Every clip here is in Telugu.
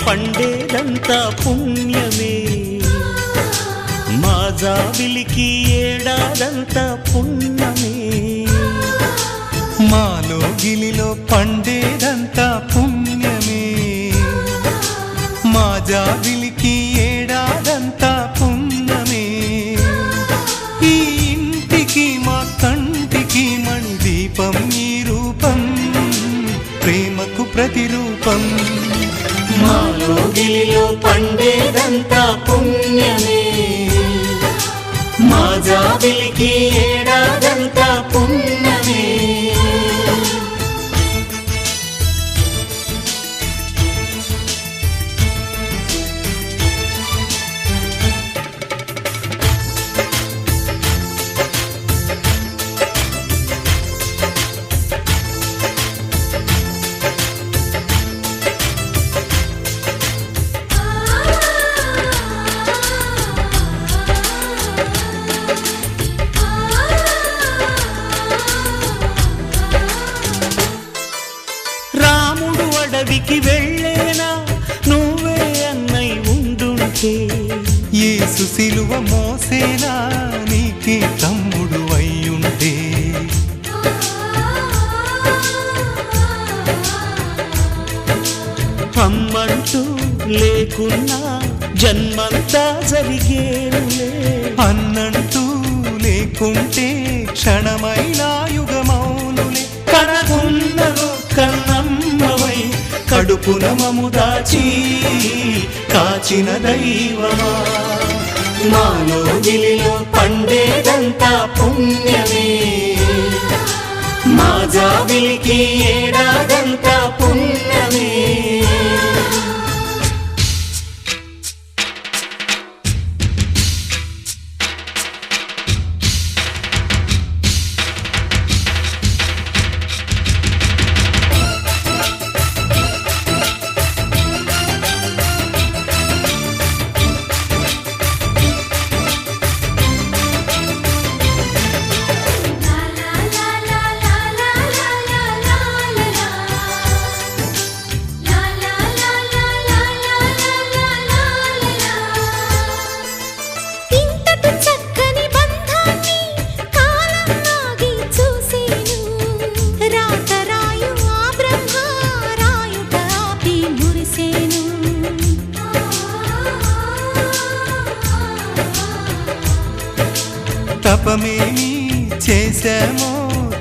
పండేదంతా పుణ్యమే, మా జాబిలికి ఏడాదంతా పుణ్యమే. మాలో గిలిలో పండేదంతా పుణ్యమే, మా జాబిలికి ఏడాదంతా పుణ్యమే. ఈ ఇంటికి మా కంటికి మణి దీపం ఈ రూపం, ప్రేమకు ప్రతిరూపం. మాలో గిలిలో పండేదంతా పుణ్యమే, మా జాబిలికి ఏడాదంతా పుణ్యమే. అడవికి వెళ్ళేనా నువ్వే అన్నై ఉండుంటే, యేసు సిలువ మోసేనా నీకే తమ్ముడు అయ్యుంటే. అమ్మంటూ లేకున్నా జన్మంతా జరిగేనులే, అన్నంటూ లేకుంటే క్షణమైనా యుగమౌనులే. కనకున్నదో కన్నమ్మవై కడుపున మము దాచి కాచిన దైవమా, మాలో గిలిలో పండేదంతా పుణ్యమే, మా జాబిలికి ఏడాదంతా పుణ్యమే. తపమేమి చేశామో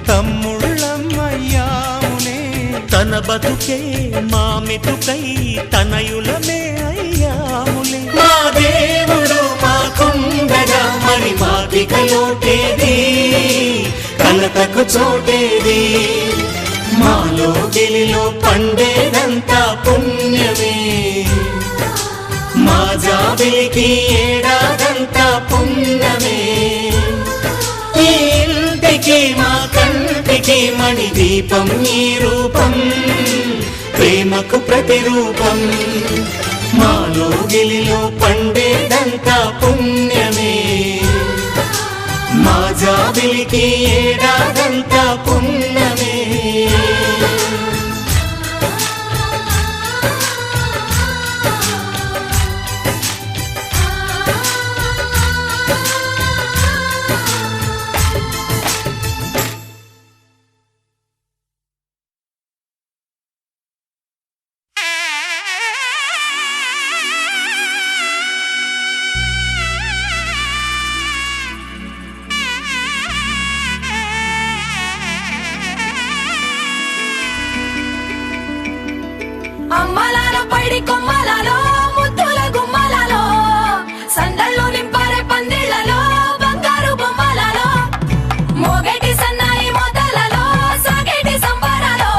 తమ్ముళ్ళమ్మయ్యాములే, తన బతుకే మా మెతుకై తనయులమే అయ్యాములే. మా దేవుడు మాకుండగా మరి మాకిక లోటేది, కలతకు చోటేది. మాలో గిలిలో పండేదంతా పుణ్యమే, మా జాబిలికి ఏడాదంతా పుణ్యమే. ఈ ఇంటికి మా కంటికి మణి దీపం ఈ రూపం, ప్రేమకు ప్రతిరూపం. మాలో గిలిలో పండేదంతా పుణ్యమే, మా జాబిలికి ఏడాదంతా పుణ్యమే. అమ్మలాలో పైడి కొమ్మలలో ముద్దుల గుమ్మలలో సందళ్ళు నింపారే పందిళ్లలో బంగారు బొమ్మలలో మోగేటి సన్నాయి మోతలలో సాగేటి సంబరాలో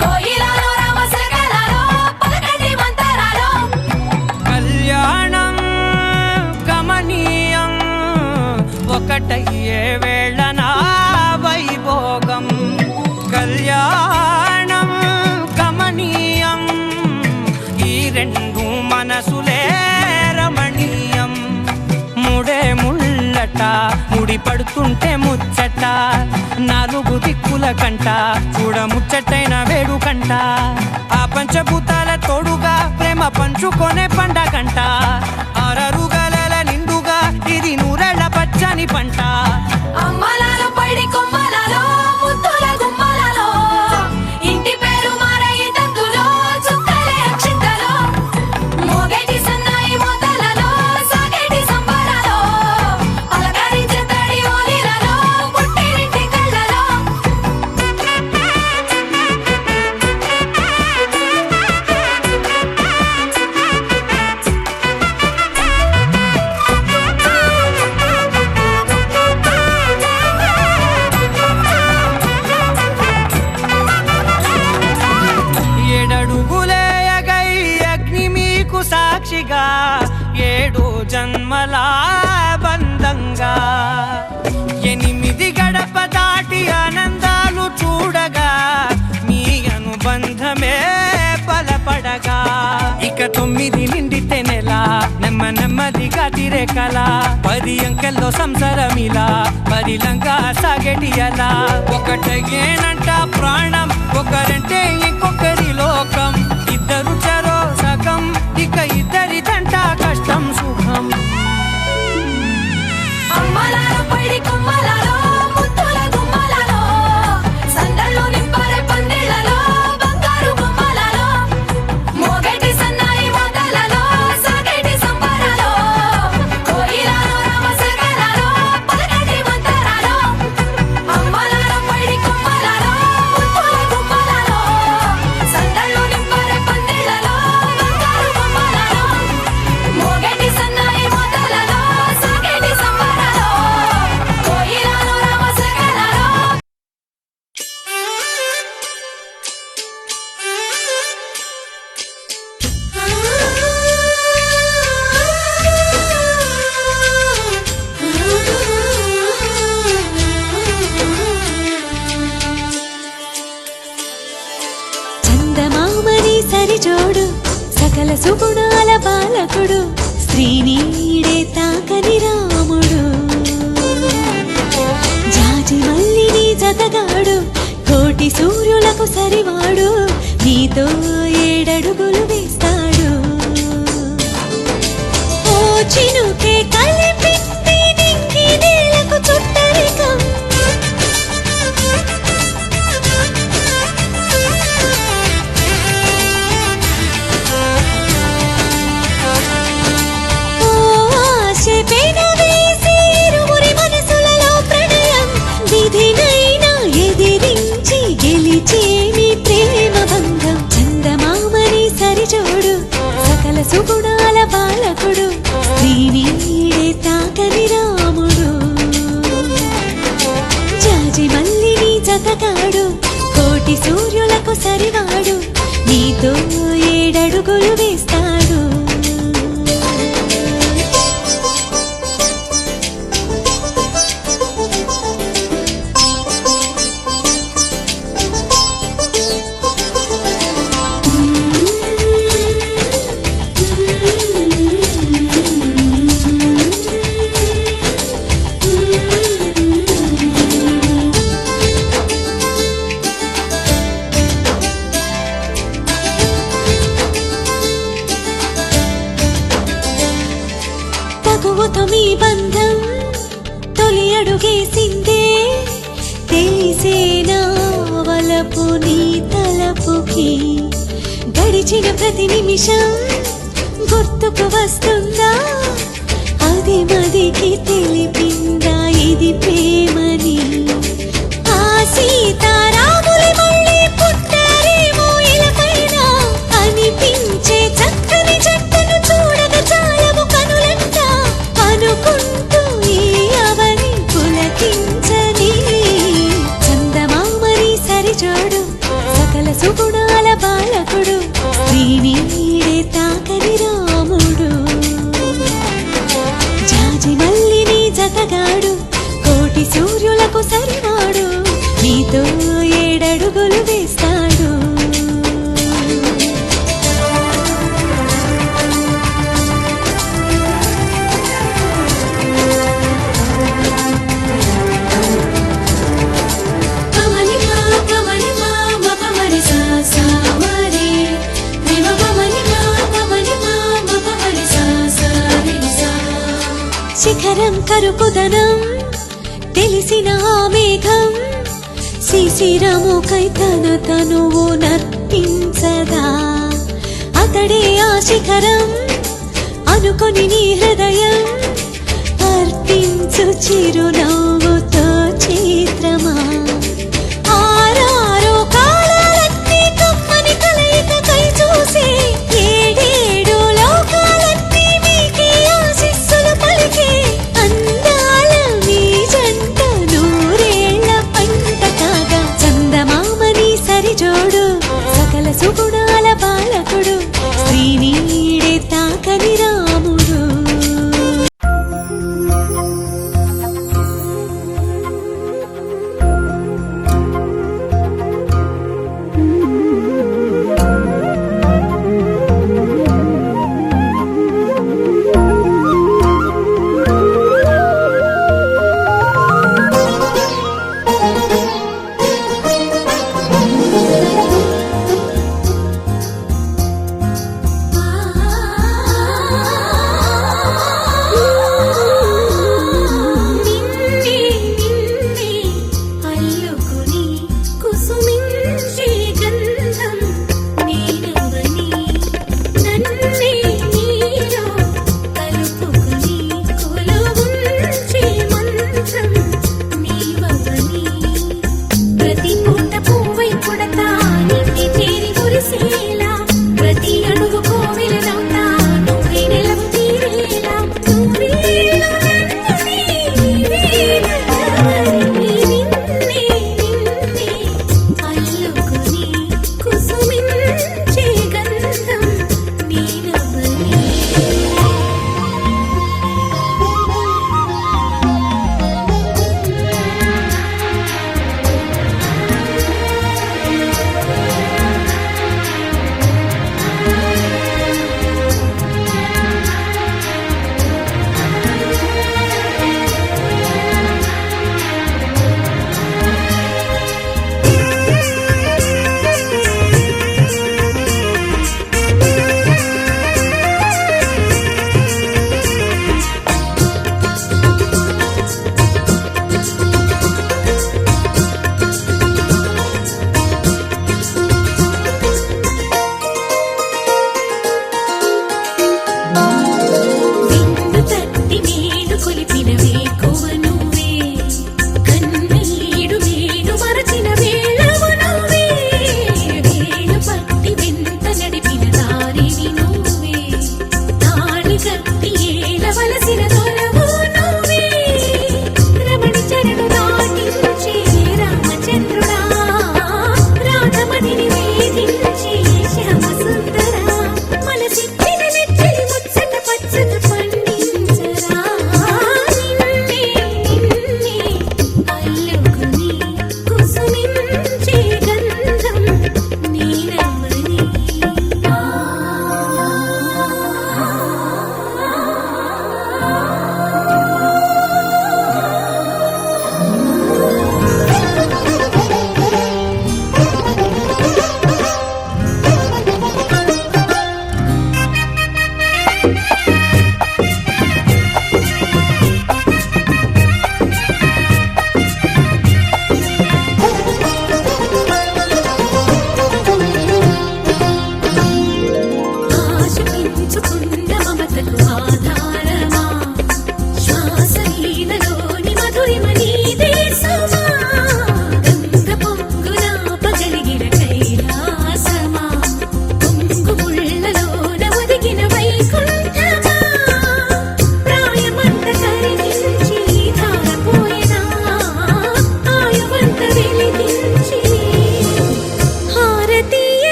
కోయిలలో రామశకలలో పలకటి మంతరాలో. కళ్యాణం గమనీయం ఒకటయ్యే వేళ నా వైభోగం, కళ్యాణం గమనీయం ఈ రెండు మనసులే రమణీయం. ముడే ముళ్ళట ముడి పడుతుంటే ముచ్చట, నాలుగు దిక్కుల కంట చూడ ముచ్చటైన వేడుకంట. ఆ పంచభూతాల తోడుగా ప్రేమ పంచుకొనే పండగంట అరరుగలల నిండుగా ఇది నూరెళ్ళ పచ్చని పంట అమ్మలాలో పడి కొమ్మలలో ముద్దుల గుమ్మలలో ఇంటి పేరు మారయి తంతులో చుక్కలే అక్షింతలో మోగేటి సన్నాయి మోతలలో సాగేటి సంబరాలో పలకరించే తడి ఓలిలలో పుట్టినింటి కళ్ళలో ఏడడుగులేయగై అగ్ని మీకు సాక్షిగా 7 జన్మల బంధంగా 8 గడప దాటి ఆనందాలు చూడగా మీ అనుబంధమే బలపడగా ఇక 9 నిండితే నెల నెమ్మదిగా తిరే కల 10 అంకెల్లో సంసారమిలా పరిలంగా సాగేటి అలా ఒకటేనంట ప్రాణం ఒకరంటే ఇంకొకరి లోకం ఇద్దరు చరో సగం ఇక ఇద్దరిదంట కష్టం సుఖం అమ్మలాలో పడి కొమ్మలలో ముద్దుల గుమ్మలలో సందళ్ళు నింపరే పందిళ్ళలో బంగారు గుమ్మలలో మోగేటి సన్నాయి మోతలలో సాగేటి సంబరాలో కోయిలలో రామసగలలో పలకటి మంతరాలో అమ్మలాలో పడి కొమ్మలలో ముద్దుల గుమ్మలలో సందళ్ళు నింపరే పందిళ్ళలో బంగారు గుమ్మలలో మోగేటి సన్నాయి మోతలలో సాగేటి సంబరాలో కోయిలలో రామసగలలో చందమామని సరిజోడు సకల సుగుణాల బాలకుడు శ్రీనీడే తాకని రాముడు జాజి మల్లిని జతగాడు కోటి సూర్యులకు సరివాడు నీతో 7 అడుగులు వేస్తాడు ఓ చినుకే కలిపింది నింగి నేలకు చుట్టరికం ఓ ఆశ పెనవేసి ఇరువురి మనసులలో ప్రణయం విధినైనా ఎదిరించి గెలిచేని ప్రేమ బంధం చందమామని సరిజోడు సకల సుగుణాల బాలకుడు శ్రీనీడే తాకని రాముడు జాజి మల్లిని జతగాడు కోటి సూర్యులకు సరివాడు నీతో 7 అడుగులు వేస్తాడు తగువతో మీ బంధం తొలి అడుగేసిందే తెలిసేనా వలపు నీ తలపుకి గడిచిన ప్రతి నిమిషం గుర్తుకు వస్తుందా అది మదికి తెలిపిందా ఇది ప్రేమని ఆ సీతారాములు మళ్ళీ పుట్టారేమో ఇలపైన అనిపించే చక్కని జట్టును చూడక చాలవు కనులంట అనుకుంటూ ఈ అవని పులకించని చందమామని సరిజోడు సకల సుగుణాల బాలకుడు శ్రీనీడే తాకని రాముడు జాజి మల్లిని జతగాడు కోటి సూర్యులకు సరివాడు నీతో 7 అడుగులు వేస్తాడు శంకరుకుదనం తెలిసిన ఆ మేఘం శిశిరముకై తన తనువు నర్పించదా అతడే ఆ శిఖరం అనుకొని నీ హృదయం అర్పించు చిరునవ్వుతో చిత్రమా ఆరారో కాలాలన్నీ కమ్మని కలయికకై చూసే ఏడేడు లోకాలన్నీ మీకే ఆశీస్సులు పలికే అందాల మీ జంట నూరేళ్ల పంట కాగా చందమామని సరిజోడు సకల సుగుణాల బాలకుడు శ్రీనీడే తాకని రాముడు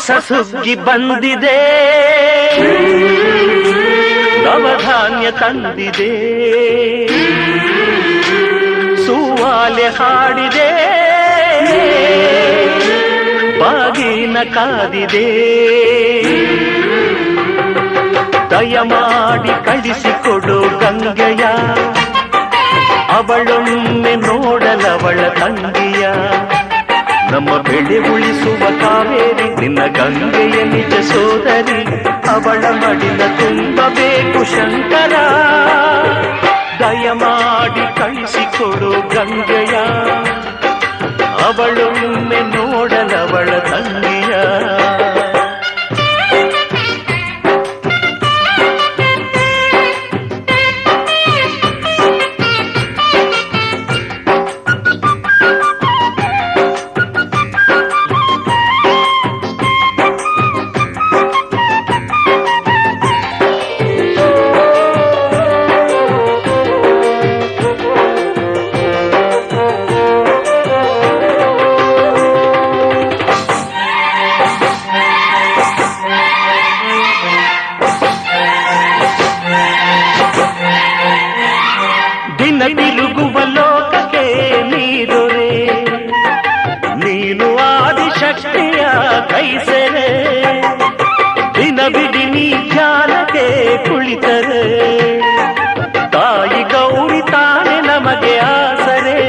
ಹೊಸ ಸುಗ್ಗಿ ಬಂದಿದೆ, ನವಧಾನ್ಯ ತಂದಿದೆ, ಸೂವಾಲೆ ಹಾಡಿದೆ, ಬಾಗಿನ ಕಾದಿದೆ. ದಯಮಾಡಿ ಕಳಿಸಿಕೊಡು ಗಂಗೆಯ, ಅವಳೊಮ್ಮೆ ನೋಡಲವಳ ತಂಗಿಯ. ನಮ್ಮ ಬೆಳೆ ಉಳಿಸುವ ಕಾವೇರಿ ನಿನ್ನ ಗಂಗೆಯ ನಿಜ ಸೋದರಿ, ಅವಳ ಮಡಿಲ ತುಂಬಬೇಕು ಶಂಕರ. ದಯಮಾಡಿ ಕಳಿಸಿಕೊಡು ಗಂಗೆಯ, ಅವಳೊಮ್ಮೆ ನೋಡಲವಳ ತಂಗಿಯ. ತಿರುಗುವ ಲೋಕಕ್ಕೆ ನೀದೊರೆ, ನೀನು ಆದಿಶಕ್ತಿಯ ಕೈಸೆರೆ. ದಿನವಿಡಿ ನೀ ಧ್ಯಾನಕ್ಕೆ ಕುಳಿತರೆ, ತಾಯಿ ಗೌರಿ ತಾನೆ ನಮಗೆ ಆಸರೆ.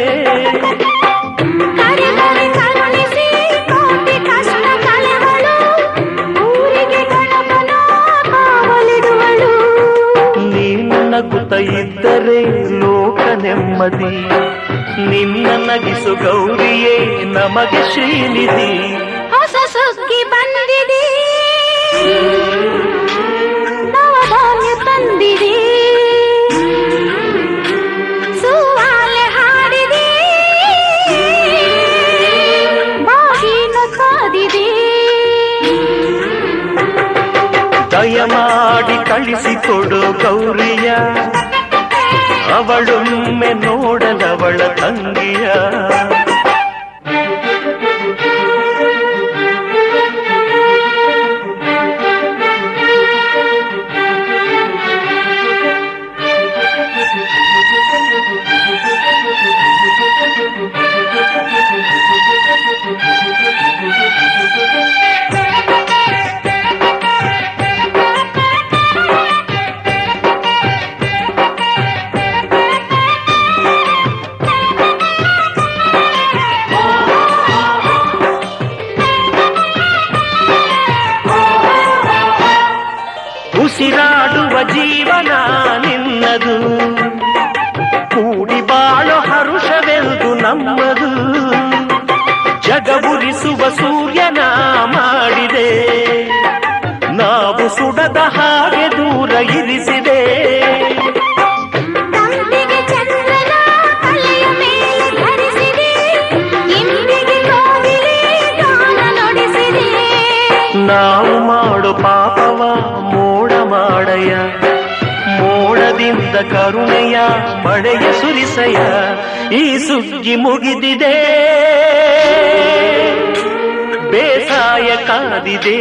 ನೀನು ನಗುತ್ತ ಇದ್ದರೆ ಲೋಕ ನೆಮ್ಮದಿ, ನಿನ್ನ ನಗಿಸು ಗೌರಿಯೇ ನಮಗೆ ಶ್ರೀನಿಧಿ. ಹೊಸ ಸುಗ್ಗಿ ಬಂದಿದೆ, ನವಧಾನ್ಯ ತಂದಿದೆ, ಸೂವಾಲೆ ಹಾಡಿದೆ, ಬಾಗಿನ ಕಾದಿದೆ. ದಯಮಾಡಿ ಕಳಿಸಿಕೊಡು ಗೌರಿಯ, ಅವಳೊಮ್ಮೆ ನೋಡಲವಳ ತಂಗಿಯ. ಉಸಿರಾಡುವ ಜೀವನ ನಿನ್ನದು, ಕೂಡಿ ಬಾಳೋ ಹರುಷವೆಂದು ನಮ್ಮದು. ಜಗಬುರಿಸುವ ಸೂರ್ಯನ ಮಾಡಿದೆ, ನಾವು ಸುಡದ ಹಾಗೆ ದೂರ ಇರಿಸಿದೆ. ನಾವು ಮಾಡೋ ಪಾಪವ ಮೋಡ ಮಾಡಯ, ಮೋಡದಿಂದ ಕರುಣೆಯ ಮಳೆಯ ಸುರಿಸಯ. ಈ ಸುಗ್ಗಿ ಮುಗಿದಿದೆ, ಬೇಸಾಯ ಕಾದಿದೆ,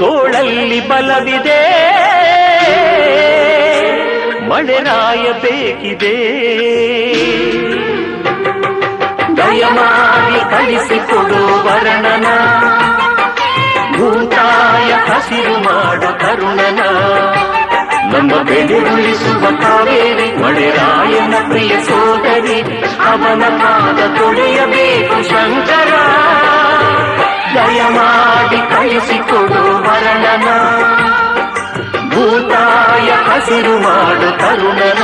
ತೋಳಲ್ಲಿ ಬಲವಿದೆ, ಮಳೆರಾಯ ಬೇಕಿದೆ. ದಯಮಾಡಿ ಕಳಿಸಿಕೊಡು ವರ್ಣನ, ಭೂತಾಯ ಹಸಿರು ಮಾಡು ಕರುಣನ. ನಮ್ಮ ಬೆಳೆ ಉಳಿಸುವ ಕಾವೇರಿ ಮಳೆರಾಯನ ಪ್ರಿಯ ಸೋದರಿ, ಅವನ ಪಾದ ತೊಳೆಯಬೇಕು ಶಂಕರ. ದಯಮಾಡಿ ಕಳಿಸಿಕೊಡು ವರ್ಣನ, ಭೂತಾಯ ಹಸಿರು ಮಾಡು ಕರುಣನ.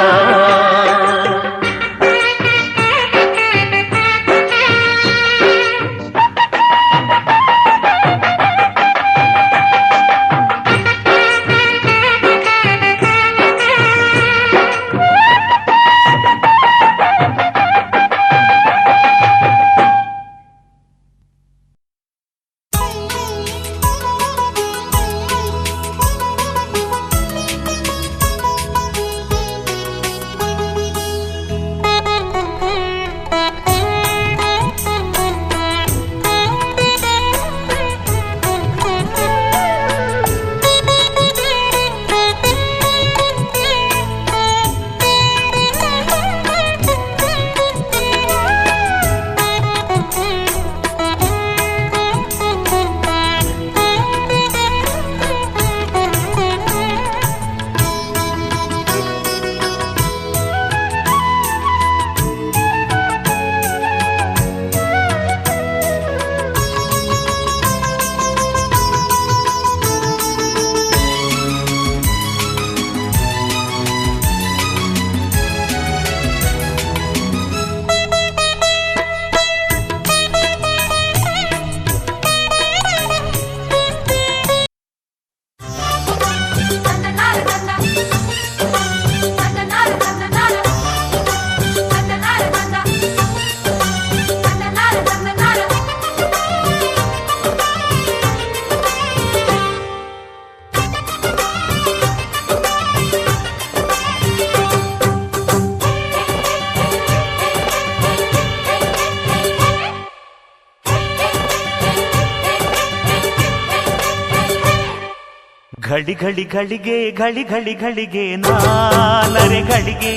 ಘಳಿ ಘಳಿ ಘಳಿಗೆ ಘಳಿ ಘಳಿ ಘಳಿಗೆ ನಾನರೆ ಘಳಿಗೆ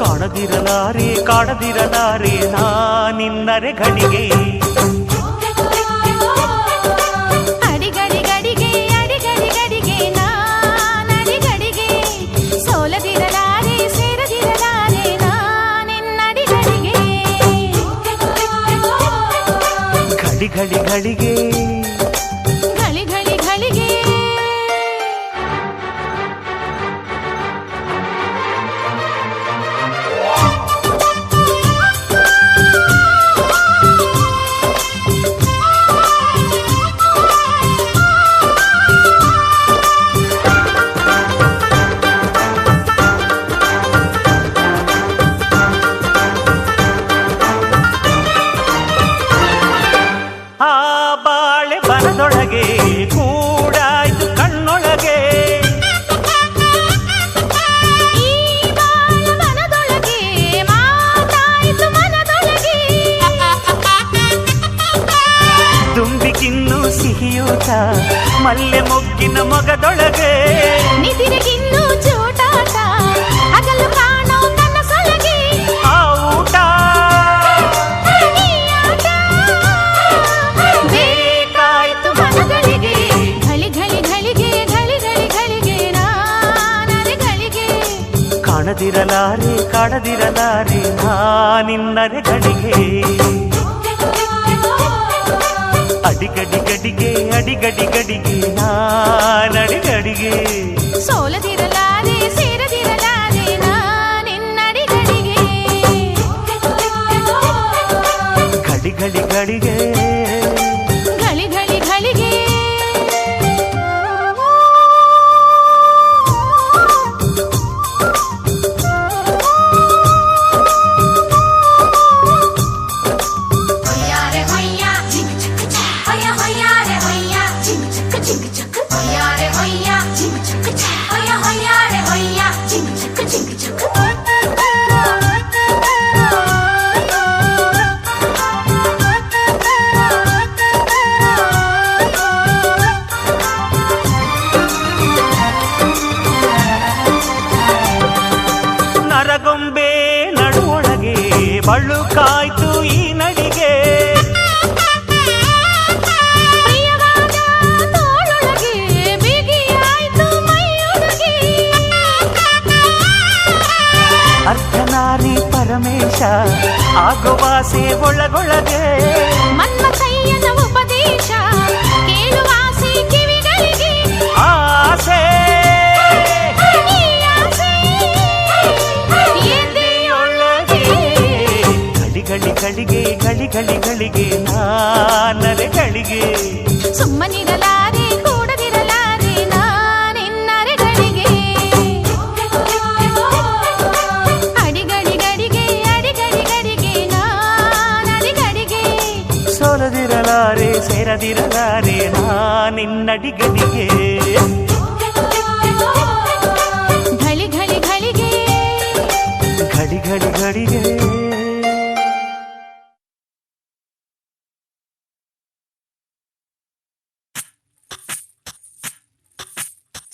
ಕಾಣದಿರಲಾರೆ ಕಾಣದಿರಲಾರೆ ನಾನಿನ್ನರೆ ಘಳಿಗೆ ಅಡಿಗಡಿ ಗಡಿಗೆ ಅಡಿಗಡಿ ಗಡಿಗೆ ನಾನಡಿ ಗಡಿಗೆ ಸೋಲದಿರಲಾರೆ ಸೇರದಿರಲಾರೆ ನಾನೆನ್ನಡಿ ಗಡಿಗೆ ಘಳಿ ಘಳಿ ಘಳಿಗೆ ಘಳಿ ಘಳಿ ಘಳಿಗೆ ಆ ಬಾಳೆ ಬನದೊಳಗೆ ಕೂಡಾಯ್ತು ಕಣ್ಣೊಳಗೆ ಈ ಬಾಳ ಮನದೊಳಗೆ ಮಾತಾಯಿತು ಮನದೊಳಗೆ ದುಂಬಿಗಿನ್ನು ಸಿಹಿಯೂಟ ಮಲ್ಲೆ ಮೊಗ್ಗಿನ ಮೊಗದೊಳಗೆ ನಿಧಿರಿಗಿನ್ನೂ ಚೂಟಾಟ ಹಗಲು ಕಾಣೋ ಕನಸೊಳಗೆ ಆ ಊಟ ಈ ಆಟ ಬೇಕಾಯ್ತು ಮನಗಳಿಗೆ ಘಳಿ ಘಳಿ ಘಳಿಗೆ ಘಳಿ ಘಳಿ ಘಳಿಗೆ ನಾನರೆ ಘಳಿಗೆ ಕಾಣದಿರಲಾರೆ ಕಾಣದಿರಲಾರೆ ನಾನಿನ್ನರೆ ಘಳಿಗೆ ಅಡಿಗಡಿ ಗಡಿಗೆ ಅಡಿಗಡಿ ಗಡಿಗೆ ನಾನಡಿ ಗಡಿಗೆ ಸೋಲದಿರಲಾರೆ ಸೇರದಿರಲಾರೆ ನಾನೆನ್ನಡಿ ಗಡಿಗೆ ಘಳಿ ಘಳಿ ಘಳಿಗೆ ಘಳಿ ಘಳಿ ಘಳಿಗೆ ಹೊಯ್ಯಾರೆ ಹೊಯ್ಯಾ ಜಿಂಗ್ ಚಕ್ ಚಕ್ ಹೊಯ್ಯ ಹೊಯ್ಯಾರೆ ಹೊಯ್ಯಾ ಜಿಂಗ್ ಚಕ್ ಜಿಂಗ್ ಚಕ್ ಹೊಯ್ಯಾರೆ ಹೊಯ್ಯಾ ಜಿಂಗ್ ಚಕ್ ಚಕ್ ಹೊಯ್ಯ ಹೊಯ್ಯಾರೆ ಹೊಯ್ಯಾ ಜಿಂಗ್ ಚಕ್ ಜಿಂಗ್ ಚಕ್ ನರಗೊಂಬೆ ನಡುವೊಳಗೆ ಬಳುಕಾಯ್ತು ಈ ನಡಿಗೆ ಪ್ರಿಯವಾದ ತೋಳೊಳಗೆ ಬಿಗಿಯಾಯ್ತು ಮೈಯೊಳಗೆ ಅರ್ಧನಾರಿ ಪರಮೇಶ ಆಗುವಾಸೆ ಒಳಗೊಳಗೆ ಮನ್ಮಥಯ್ಯನ ಉಪದೇಶ ಕೇಳುವಾಸೆ ಕಿವಿಗಳಿಗೆ ಆಸೆ ಈ ಆಸೆ ಎದೆಯೊಳಗೆ ಘಳಿ ಘಳಿ ಘಳಿಗೆ ಘಳಿ ಘಳಿ ಘಳಿಗೆ ನಾನರೆ ಘಳಿಗೆ ಸುಮ್ಮನಿರಲಾರೆ ಕೂಡದಿರಲಾರೆ ನಾನೆನ್ನರೆ ಘಳಿಗೆ ಅಡಿಗಡಿ ಗಡಿಗೆ ಅಡಿಗಡಿ ಗಡಿಗೆ ನಾನಡಿ ಗಡಿಗೆ ಸೋಲದಿರಲಾರೆ ಸೇರದಿರಲಾರೆ ನಾನಿನ್ನಡಿ ಗಡಿಗೆ ಘಳಿ ಘಳಿ ಘಳಿಗೆ ಘಳಿ ಘಳಿ ಘಳಿಗೆ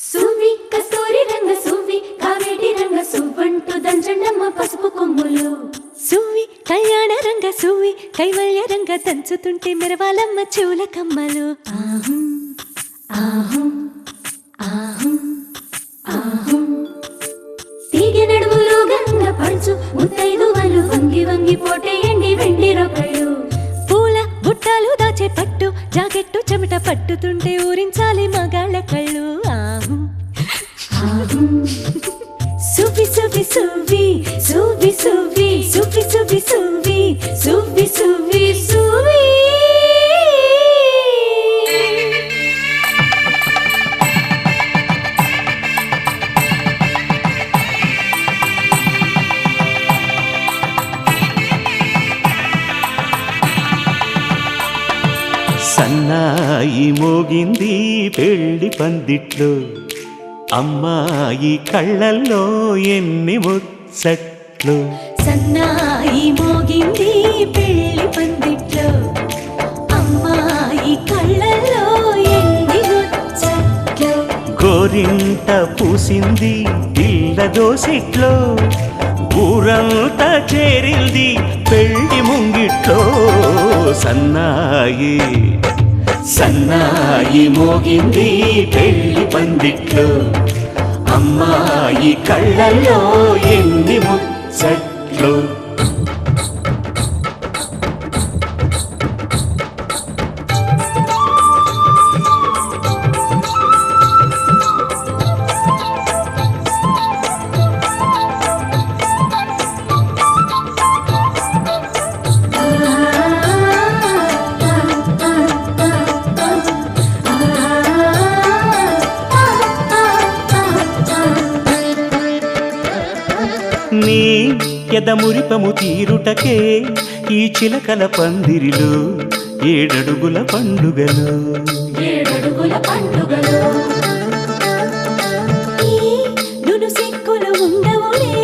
సువి కస్తూరి రంగ సువి కావేటి రంగ సువ్వంటూ దంచండమ్మ పసుపు కొమ్ములు సువ్వి కళ్యాణ రంగ సువ్వి కైవల్య రంగ దంచుతుంటే మెరవాలమ్మ చెవుల కమ్మలు ఆహం ఆహం ఆహం ఆహం తీగె నడుములు గంగ పడుచు ముత్తైదువలు వంగి వంగి పోటేయండి వెండి రొకళ్ళు పూల బుట్టాలు దాచే పట్టు జాకెట్టు చెమట పట్టుతుంటే ఊరించాలి మగాళ్ళ కళ్ళు ఆహు ఆహం సువి సువి సువి సువి సువి సువి సువి సువి సువి సువి సువి సన్నాయి మోగింది పెళ్లి పందిట్లో అమ్మాయి కళ్ళల్లో ఎన్ని ముచ్చట్లు సన్నాయి మోగింది పెళ్లి పందిట్లో అమ్మాయి కళ్ళల్లో ఎన్ని ముచ్చట్లు గో గోరింట పూసింది పిల్ల దోసిట్లో ఊరంతా చేరింది పెళ్లి ముంగిట్లో సన్నాయి సన్నాయి మోగింది పెళ్లి పందిట్లో అమ్మాయి కళ్ళల్లో ఎన్ని ముచ్చట్లు నీ ఎదమురిపము తీరుటకే ఈ చిలకల పందిరిలో ఏడడుగుల పండుగలు ఈ నును సిక్కులు ఉండవులే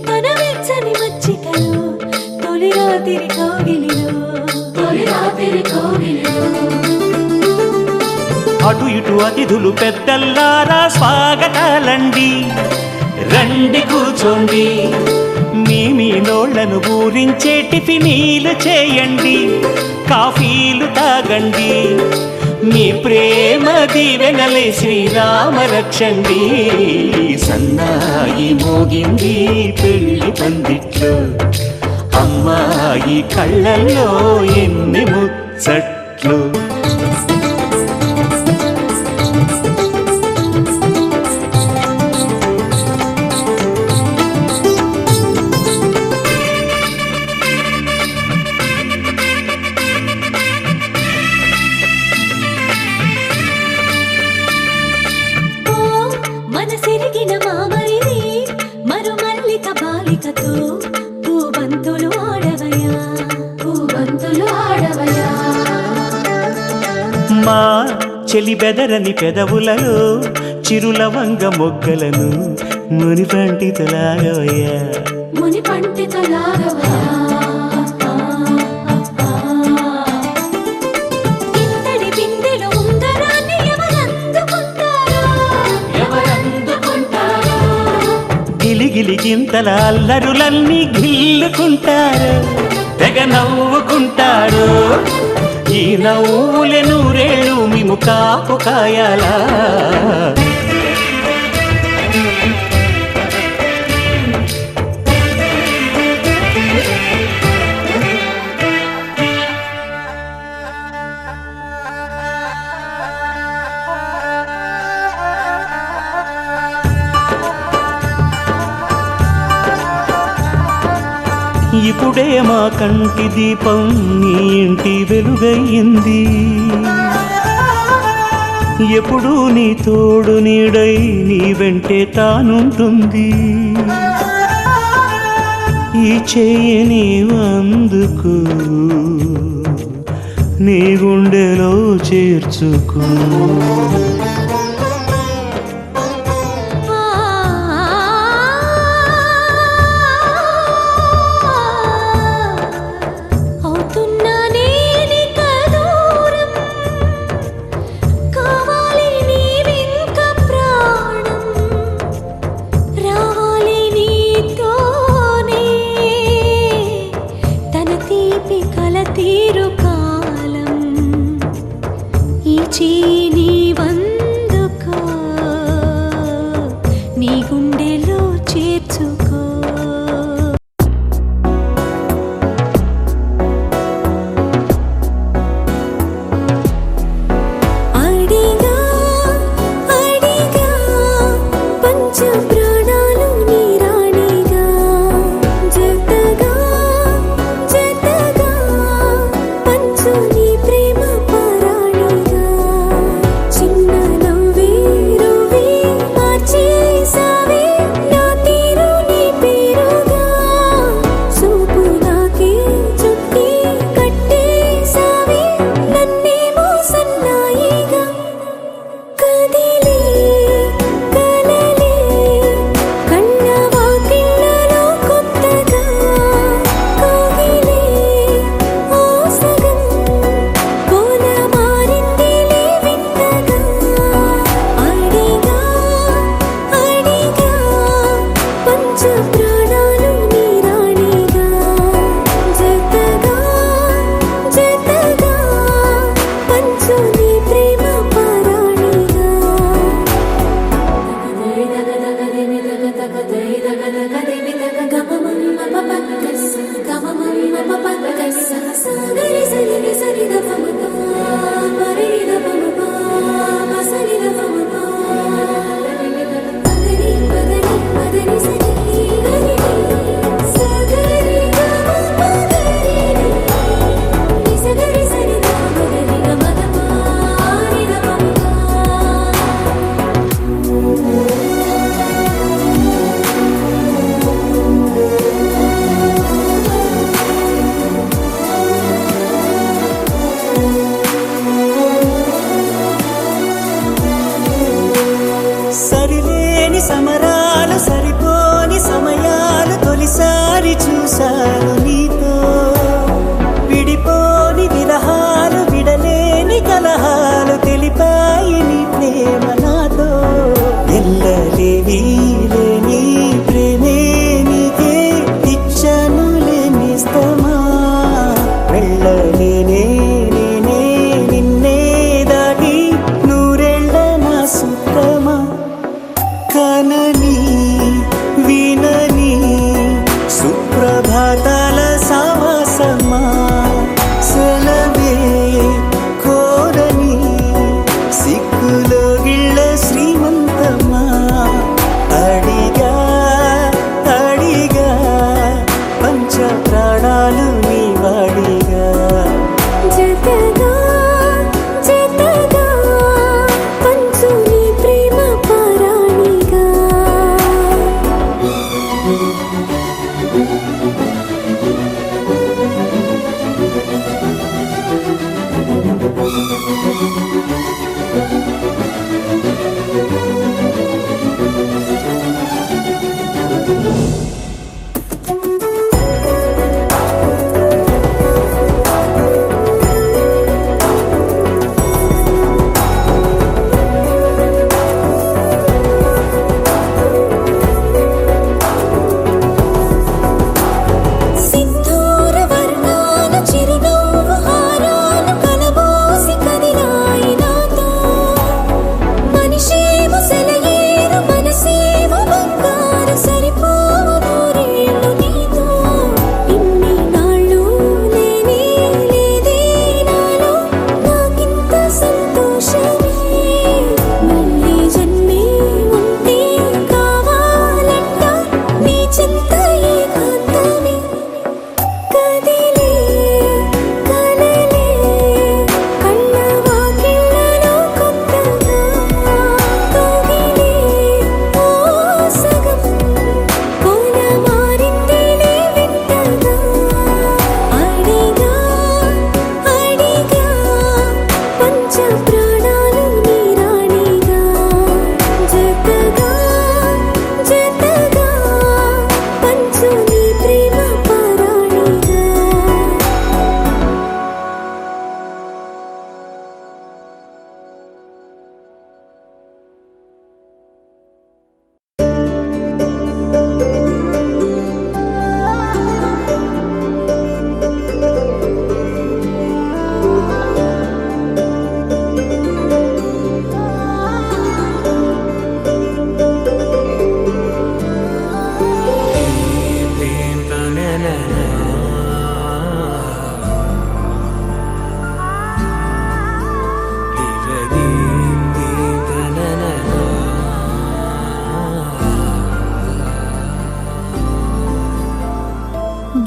తన వెచ్చని మచ్చికలు తొలి రాత్రి కోగిలిలో అటు ఇటు అతిథులు పెద్దల్లారా స్వాగతాలండి రండి కూర్చోండి మీ నోళ్లను ఊరించే టిఫినీలు చేయండి కాఫీలు తాగండి మీ ప్రేమ దీవెనలే శ్రీరామ రక్షండి సన్నాయి మోగింది పెళ్లి పందిట్లో అమ్మాయి కళ్ళల్లో ఎన్ని ముచ్చట్లు మనసిరిగిన మామరిది మరుమల్లిక బాలికతో పూబంతులు ఆడవయా మా చెలి బెదరని పెదవులలో చిరులవంగ మొగ్గలను మునిపంటితో లాగవయ్యా ఇంతటి బిందెలో ఉంగరాన్ని ఎవరందుకుంటారో గిలిగిలి గింతల అల్లరులన్నీ గిల్లుకుంటారు తెగ నవ్వుకుంటారు ఈ నవ్వులే నూరేళ్ళు మేము కాపు కాయాలా ఇప్పుడే మా కంటి దీపం నీ ఇంటి వెలుగయ్యింది ఎప్పుడూ నీ తోడు నీడై నీ వెంటే తానుంటుంది ఈ చెయ్యి నీవందుకు నీ గుండెలో చేర్చుకో తీరు కాలం ఈ చీని వంద పంచ ప్రాణాలు నీ రాణిగా జతగా జతగా పంచు నీ ప్రేమ పారాణిగా సగరి సరి సరి ద పమ మరి ద పమ సరి ద పమ పదని పదని పదని సరి గరి సగరి గమ పగరి ని సగరి సరి ద పగరి గమ ద మరి ద పమ సరిలేని సమరాలు సరిపోని సమయాలు తొలిసారి చూశాను నీతో విడిపోని విరహాలు విడలేని కలహాలు తెలిపాయి నీ ప్రేమ నాతో ఎల్లలేని లేని ప్రేమే నీకే ఇచ్చను లేనిస్తమా వెళ్ళలేనే నేనే నిన్నే దాటి నూరెళ్ళ నా సుత్తమా కనని వినని సుప్రభాతాల సావాసమా సెలవే కోరని సిక్కులో గిళ్ళ శ్రీమంతమా అడిగా అడిగా పంచ ప్రాణాలు నీ వాడిగా జతగా జతగా పంచు నీ ప్రేమ పారాణిగా సింధూర వర్ణాల చిరునవ్వు హారాలు కలబోసి కదిలాయి నాతో మనిషేమో సెలయేరు మనసేమో బంగారు సరిపోవు నూరేళ్ళు నీతో ఇన్ని నాళ్ళు లేనే లేదే నాలో నాకింత సంతోషమే మళ్ళీ జన్మే ఉంటే కావాలంట నీ చింత ఏకాంతమే కదిలే కలలే కళ్ళ వాకిళ్ళలో కొత్తగా తొగిలే ఓ సగం కోన మారిందిలే వింతగా అడిగా అడిగా పంచ ప్రాణాలు నీ రాణిగా జతగా జతగా పంచు నీ ప్రేమ పారాణిగా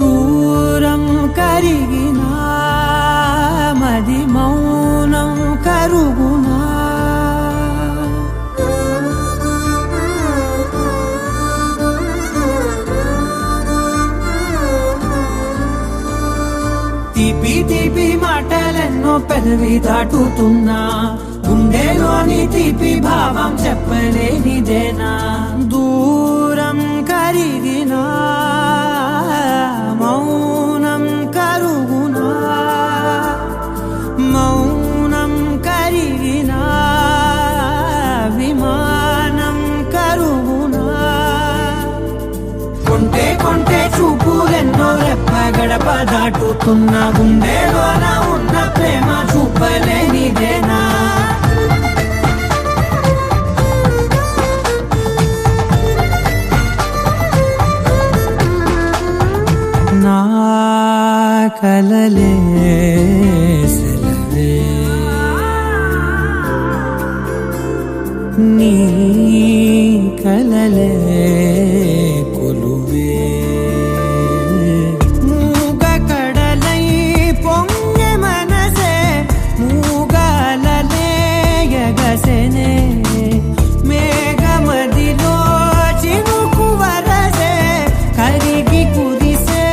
దూరం కరిగినా మది మౌనం కరుగునా తీపి తీపి మాటలెన్నో పెదవి దాటుతున్నా గుండెలోని తీపి భావం చెప్పలేనిదేనా దూరం కరిగినా మౌనం కరుగునా మౌనం కరిగినా విమానం కరుగునా కొంటే కొంటే చూపులెన్నో రెప్ప గడప దాటుతున్న గుండెలోన ఉన్న ప్రేమ చూపలేనిదేనా నా కలలే సెలవే నీ కలలే కొలువే మూగ కడలై పొంగె మనసే మూగలలే ఎగసెనే మేఘమదిలో చినుకు వరసే కరిగి కుదిసేడెప్పుడులే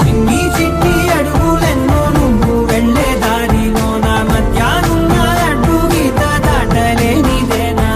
చిన్ని చిన్ని అడుగులెన్నో నువ్వు వెళ్ళే దారిలో నా మధ్యాహ్నం అడ్డు గీత దాటలేనిదేనా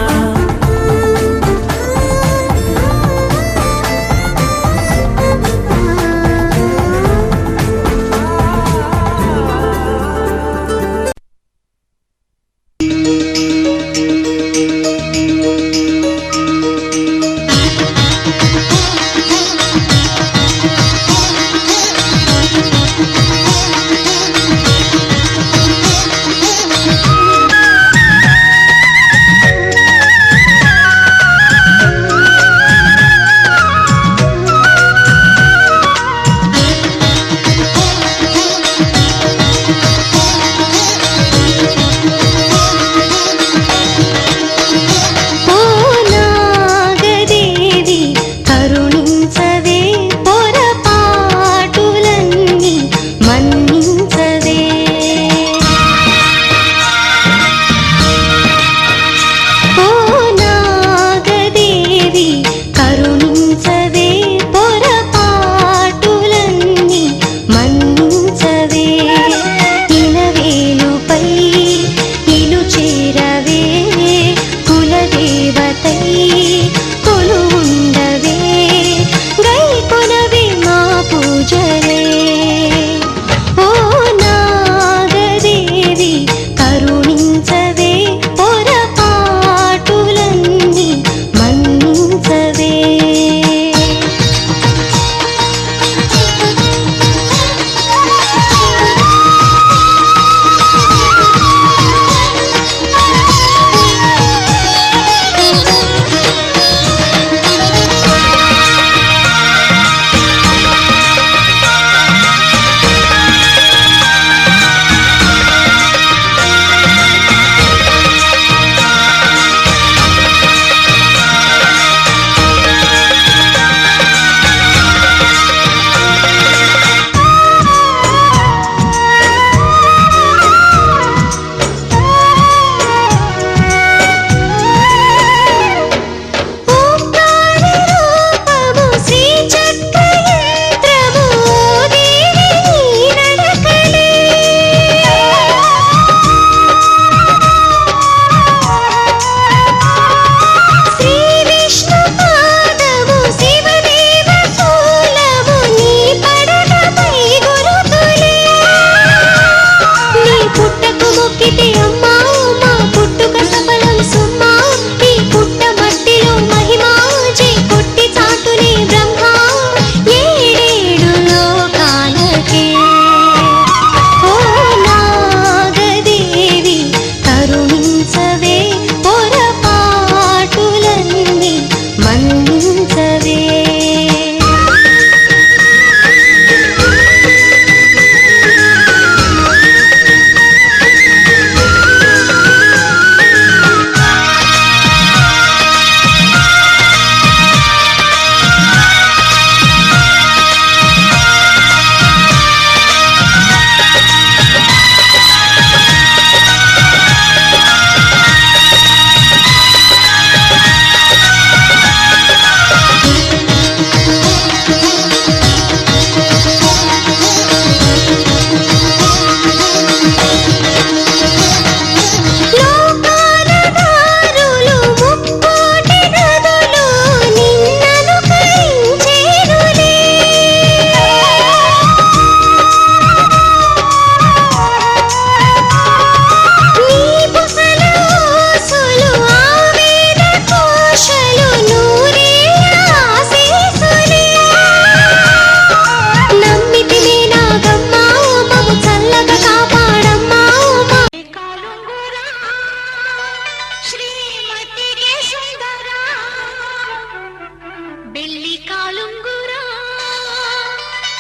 ಬೆಳ್ಳಿ ಕಾಲುಂಗುರ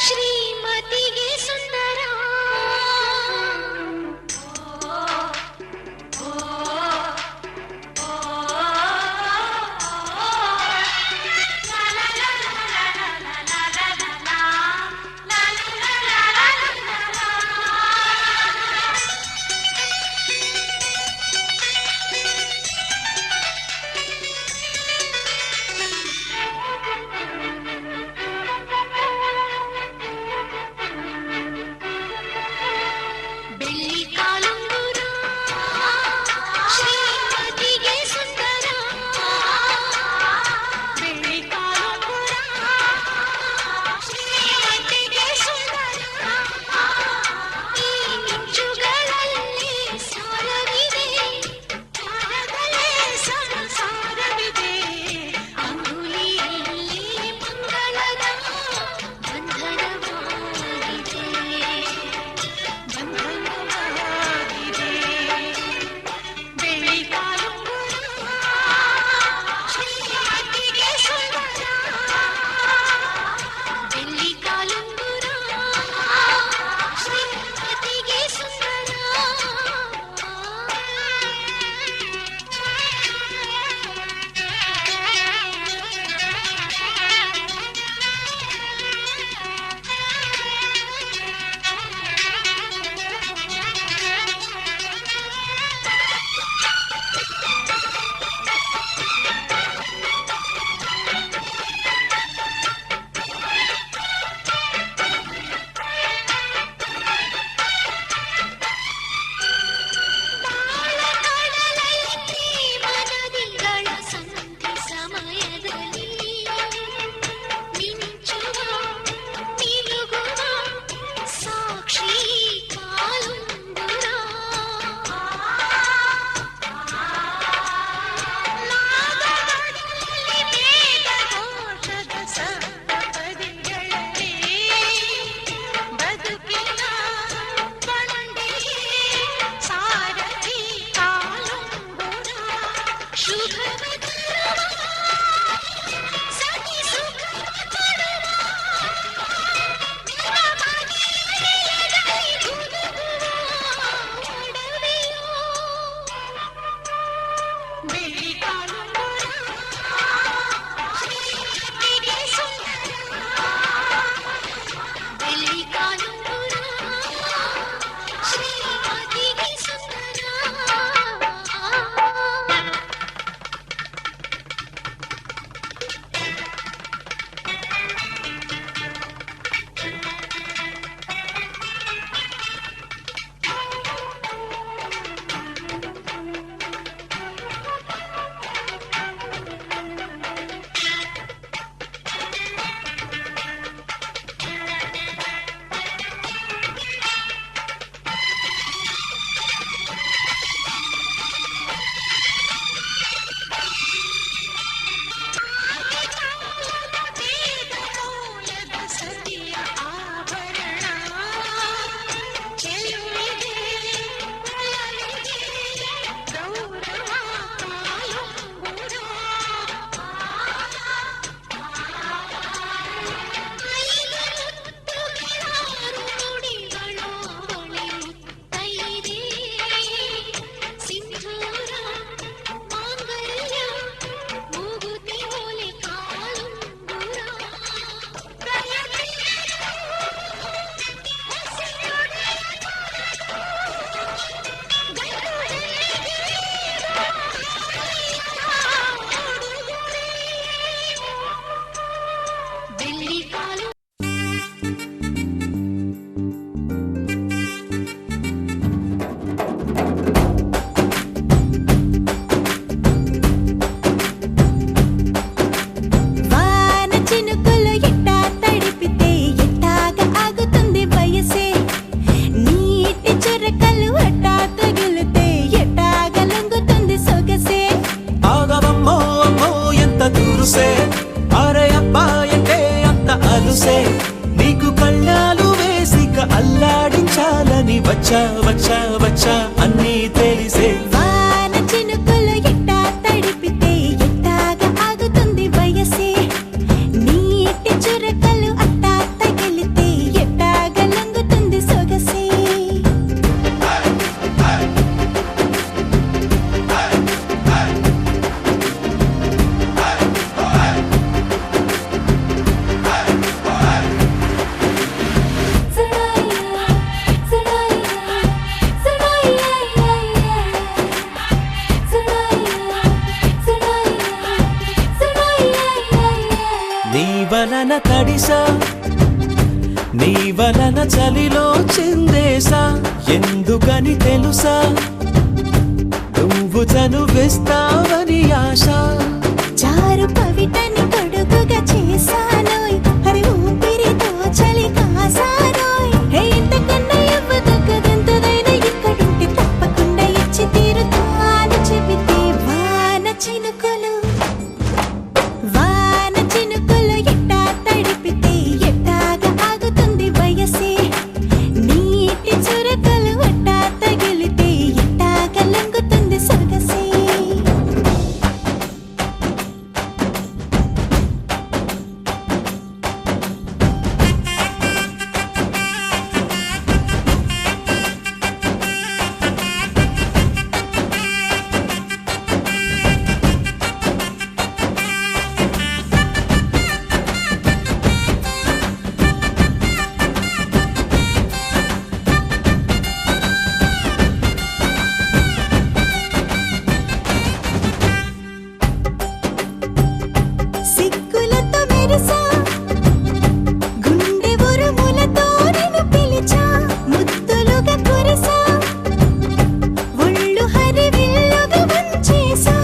ಶ್ರೀಮತಿಗೆ ಸುಂದರ ಬೆಳ್ಳಿ ಕಾಲುಂಗುರ ಶ್ರೀಮತಿಗೆ ಸುಂದರ ಬೆಳ್ಳಿ ಕಾಲುಂಗುರ ಶ್ರೀಮತಿಗೆ ಸುಂದರ ಈ ಮಿಂಚುಗಳಲ್ಲಿ ಸಾರವಿದೆ ತಾರದಲ್ಲೇ ಸಂಸಾರವಿದೆ ಅಂಗುಲಿಯಲ್ಲಿ ಮಂಗಳದ ಬಂಧನವಾಗಿದೆ ಬೆಳ್ಳಿ ಕಾಲುಂಗುರ ಶ್ರೀಮತಿಗೆ ಸುಂದರ ಬೆಳ್ಳಿ ಕಾಲುಂಗುರ ಶ್ರೀಮತಿಗೆ ಸುಂದರ ಮನದಿಗಳ ಸಂಧಿ ಸಮಯದಲ್ಲಿ ಮಿಂಚುವ ಮಿನುಗುವ ಸಾಕ್ಷಿ ಕಾಲುಂಗುರ ನಾದಗಳಲ್ಲಿ ವೇದಘೋಷದ ಸಪ್ತಪದಿಗಳಲ್ಲಿ ಬದುಕಿನ ಬಂಡಿಗೆ ಸಾರಥಿ ಕಾಲುಂಗುರ ಶುಭವ ತರುವ ಸತಿ ಸುಖವ ಕೊಡುವ ನಿನ್ನ ಮನೆಯಲ್ಲಿ ಗುನುಗುವ ಒಡವೆಯೋ ಬೆಳ್ಳಿ ಕಾಲುಂಗುರ ಶ್ರೀಮತಿಗೆ ಸುಂದರ ಬೆಳ್ಳಿ ಕಾಲುಂಗುರ ಶ್ರೀಮತಿಗೆ ಸುಂದರ ವೇದಮೂಲದ ಸತಿಯ ಆಭರಣ ಚೆಲುವಿಗೆ ಒಲವಿಗೆ ಗೌರವ ಕಾಲುಂಗುರ ಐದು ಮುತ್ತುಗಳಾರು ನುಡಿಗಳು ಹೊಳೆಯುತ್ತೈದೆ ಸಿಂಧೂರ ಮಾಂಗಲ್ಯ ಮೂಗುತಿ ಓಲೆ ಕಾಲುಂಗುರ ಬೆಳ್ಳಿ ಕಾಲು వాన చినుకులు ఎట్టా తడిపితే ఎట్టాగా ఆగుతుంది వయసే నీటి చురకలు అట్టా తగిలితే ఎట్టాగా లొంగుతుంది సొగసే ఆగవమ్మో అమ్మో ఎంత దూరుసే అరే అబ్బాయంటే అంత అలుసే నీకు కళ్ళాలు వేసిక అల్లాడించాలని వచ్చా వచ్చా వచ్చా అన్నీ తెలిసే వాన చినుకులు ఎట్టా తడిపితే ఎట్టాగా ఆగుతుంది వయసే నీ వలన తడిసా నీ వలన చలిలో చిందేసా ఎందుకని తెలుసా నువ్వు చనువిస్తావని ఆశ చారు పవిటని తొడుగుగా చేశానోయ్ హరి ఊపిరితో చలి కాసానోయ్ హే ఇంతకన్నా ఇవ్వదగ్గదెంతదైనా ఇక్కడుంటే తప్పకుండా ఇచ్చి తీరుతాను చెబితే వాన చినుకులు ఎట్టా తడిపితే ఎట్టాగా ఆగుతుంది వయసే నీటి చురకలు ఎట్టా తగిలితే ఎట్టాగా లంగుతుంది సొగసే సిక్కులతో మెరిసా గుండె ఉరుములతో నిన్ను పిలిచా ముద్దులుగా కురిసా ఒళ్ళు హరివిల్లుగా వంచేసా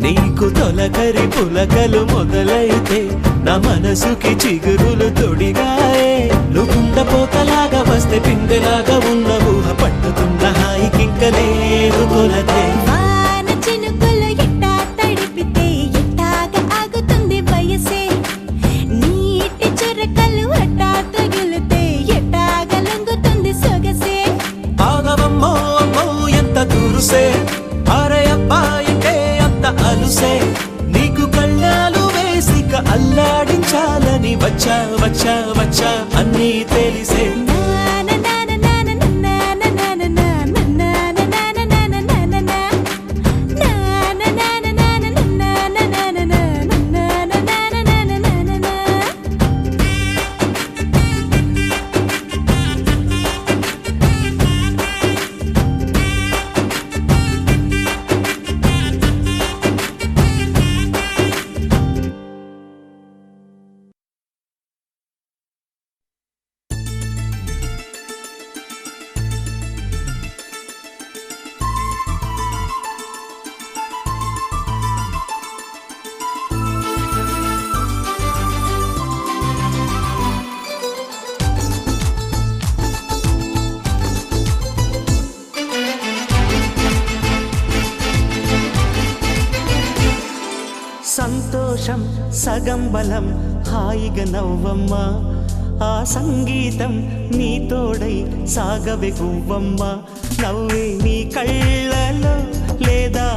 నీకు తొలకరి పులకలు మొదలైతే నా మనసుకి చిగురులు తొడిగాయే నువ్వుండపోతలాగా వస్తే పిందెలాగా ఉన్న ఊహ పట్టుతున్న హాయికింక లేదు కొలతే వాన చినుకులు ఎట్టా తడిపితే ఎట్టాగా ఆగుతుంది వయసే నీటి చురకలు అట్టా తగిలితే ఎట్టాగా లొంగుతుంది సొగసే ఆగవమ్మో అమ్మో ఎంత దూరుసే అరే అబ్బాయికే అంత అలుసే నీకు కళ్ళాలు వేసిక అల్లాడించాలని వచ్చా వచ్చా వచ్చా అన్నీ తెలిసే సంతోషం సగం బలం హాయిగా నవ్వమ్మా ఆ సంగీతం నీ తోడై సాగవే గువ్వమ్మ నవ్వే నీ కళ్ళలో లేదా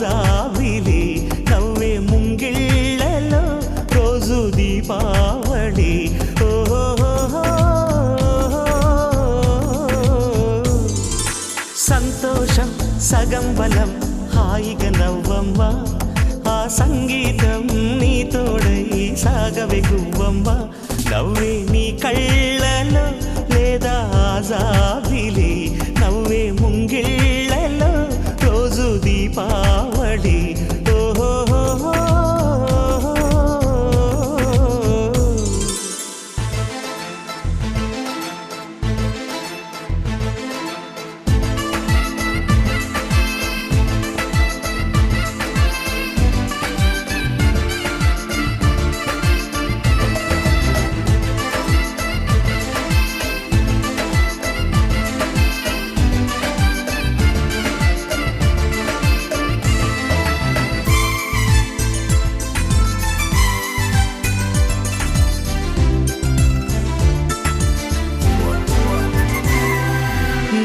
జాబిలి నవ్వే ముంగిళ్ళలో రోజు దీపావళి సంతోషం సగం బలం హాయిగా నవ్వమ్మ ఆ సంగీతం నీ తోడై సాగవే గువ్వమ్మ నవ్వే నీ కళ్ళలో లేదా జాబిలి నవ్వే ముంగిళ్ళలో రోజు దీపావళి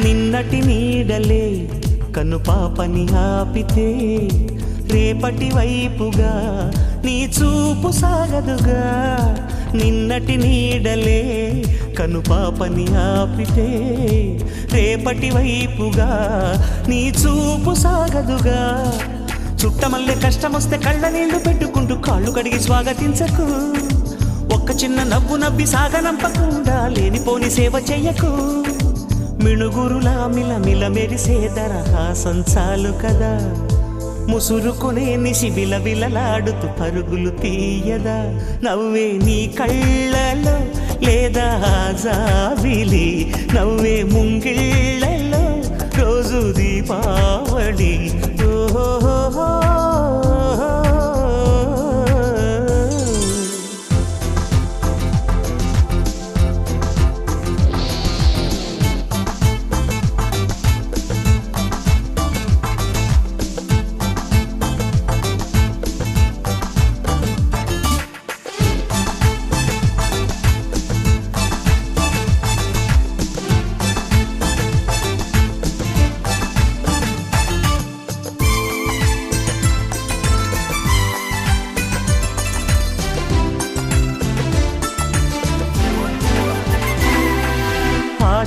నిన్నటి నీడలే కను పాపని ఆపితే రేపటి వైపుగా నీ చూపు సాగదుగా నిన్నటి నీడలే కను పాపని ఆపితే రేపటి వైపుగా నీ చూపు సాగదుగా చుట్టమల్లె కష్టమొస్తే కళ్ళ నీళ్లు పెట్టుకుంటూ కాళ్ళు కడిగి స్వాగతించకు ఒక్క చిన్న నవ్వు నవ్వి సాగనంపకుండా లేనిపోని సేవ చెయ్యకు మిణుగురులా మిలమిల మెరిసే దరహాసం చాలు కదా ముసురుకునే నిశిబిల బిలలాడుతూ పరుగులు తీయదా నవ్వే నీ కళ్ళలో లేదా జాబిలి నవ్వే ముంగిళ్ళలో రోజు దీపావళి ఓహో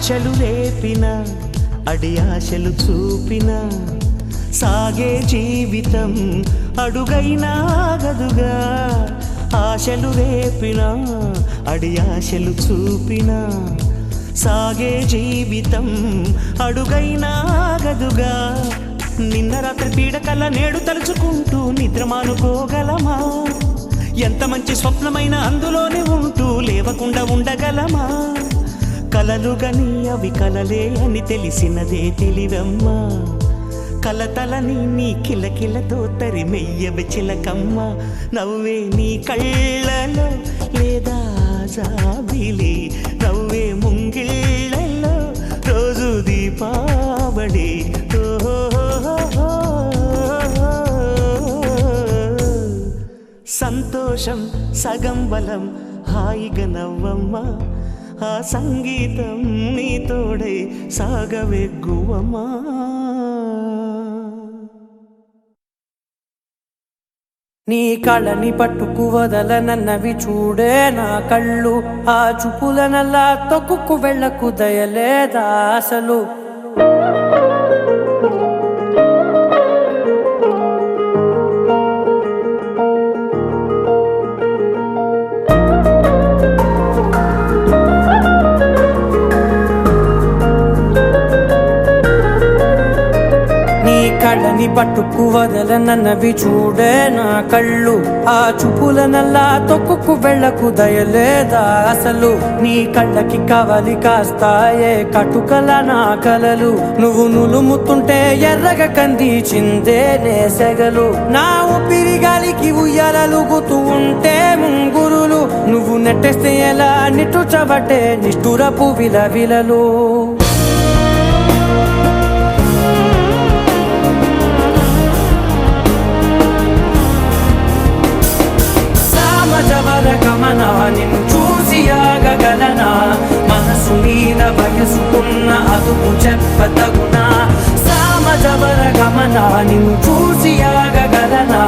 ఆశలు లేపిన అడి ఆశలు చూపిన సాగే జీవితం అడుగైనా గదుగా ఆశలు రేపిన అడి ఆశలు చూపిన సాగే జీవితం అడుగైనా గదుగా నిన్న రాత్రి పీడకల నేడు తలుచుకుంటూ నిద్రమానుకోగలమా ఎంత మంచి స్వప్నమైన అందులోనే ఉంటూ లేవకుండా ఉండగలమా కలలుగని అవి కలలే అని తెలిసినదే తెలివమ్మా కలతలని నీ కిలకిలతో తరిమెయ్యవి చిలకమ్మ నవ్వే నీ కళ్ళలో లేదా జాబిలి నవ్వే ముంగిళ్ళలో రోజు దీపావళి సంతోషం సగం బలం హాయిగా నవ్వమ్మా ఆ సంగీతం నీ తోడే సాగవెగ్గువమ్మా నీ కళని పట్టుకు వదలనన్నవి చూడే నా కళ్ళు ఆ చూపులనల్లా తొక్కుకు వెళ్ళకు దయలేదా అసలు కళ్ళని పట్టుకు వదలనన్నవి చూడే నా కళ్ళు ఆ చూపులనల్లా తొక్కుకు వెళ్ళకు దయలేదా అసలు నీ కళ్ళకి కవలి కాస్తాయే కటుకల నా కలలు నువ్వు నులుముతుంటే ఎర్రగ కంది చిందే నేసెగలు నా ఊపిరి గాలికి ఉయ్యాలలుగుతూ ఉంటే ముంగురులు నువ్వు నెట్టేస్తే ఎలా నిట్టుచబట్టే నిష్ఠురపు విలవిలలు గమన నిన్ను చూసి ఆగగలనా మనసు మీద వయసుకున్న అదుపు చెప్పతగునా సామజవర గమన నిన్ను చూసి ఆగగలనా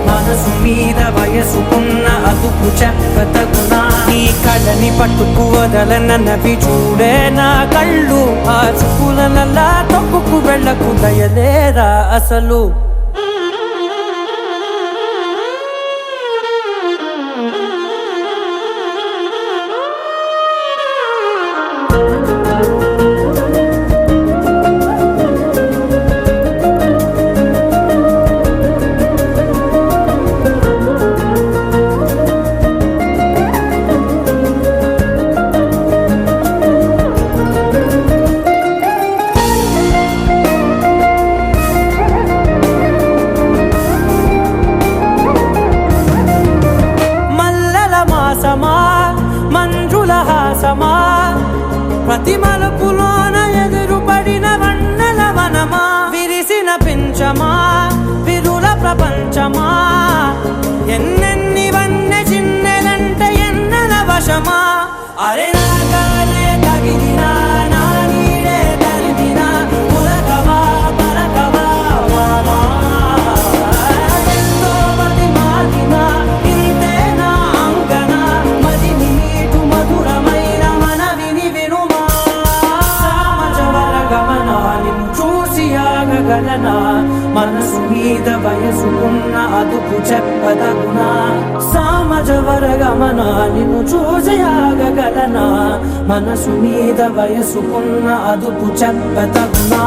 మనసు మీద వయసుకున్న అదుపు చెప్పతగునా నీ కళ్ళని పట్టుకు వదలనన్నవి చూడే నా కళ్ళు ఆ చూపులనల్లా తొక్కుకు వెళ్ళకు దయలేరా అసలు మంజుల హాసమా ప్రతి మలుపులోన ఎదురుపడిన వన్నెల వనమా విరిసిన పించమా విరుల ప్రపంచమా ఎన్నెన్ని వన్నె చిన్నెలంటే ఎన్నెల వశమా అరే నాగాలే తగిలినా నా నీడే తరిమినా పులకవా పలకవా వామా ఎంతో మతి మాటినా ఇంతేనా అంగన మదిని నీటు మధురమైన మనవిని వినుమా సామజవర గమన నిన్ను చూసి ఆగగలనా మనసు మీద వయసుకున్న అదుపు చెప్పదగునా సామజవర గమన నిన్ను చూసి ఆగగలనా మనసు మీద వయసుకున్న అదుపు చెప్పదగునా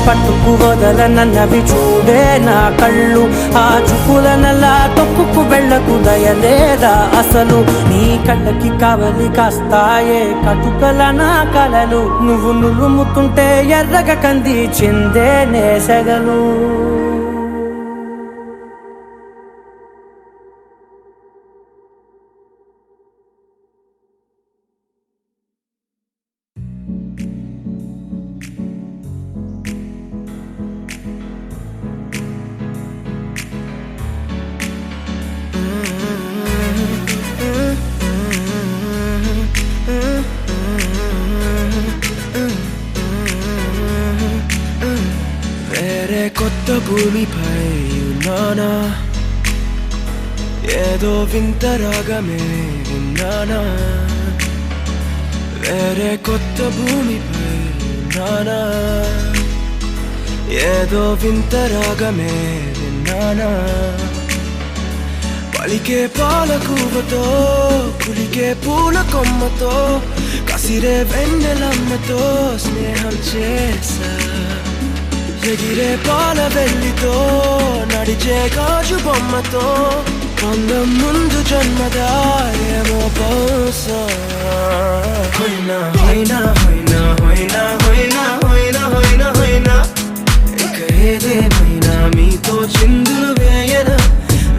పట్టుకు వదలనన్నవి చూడే నా కళ్ళు ఆ చుకులనల్లా తొక్కుకు వెళ్ళకు దయలేదా అసలు నీ కళ్ళకి కావలి కాస్తాయే కటుకల నా కలలు నువ్వు నులుముతుంటే ఎర్రగ కంది చిందే నేసగలు వేరే కొత్త భూమిపై ఉన్నానా ఏదో వింత రాగమే విన్నానా వేరే కొత్త భూమిపై ఉన్నానా ఏదో వింత రాగమే విన్నానా పలికే పాలకూవతో కులికే పూల కొమ్మతో కసిరే వెన్నెలమ్మతో స్నేహం చేసా ఎగిరే పాల వెళ్ళితో నడిచే గాజు బొమ్మతో అందం ముందు జన్మదా ఏమో బహుశా హోయినా హోయినా హోయినా హోయినా హోయినా హోయినా హోయినా హోయినా ఇక ఏదేమైనా మీతో చిందులు వేయనా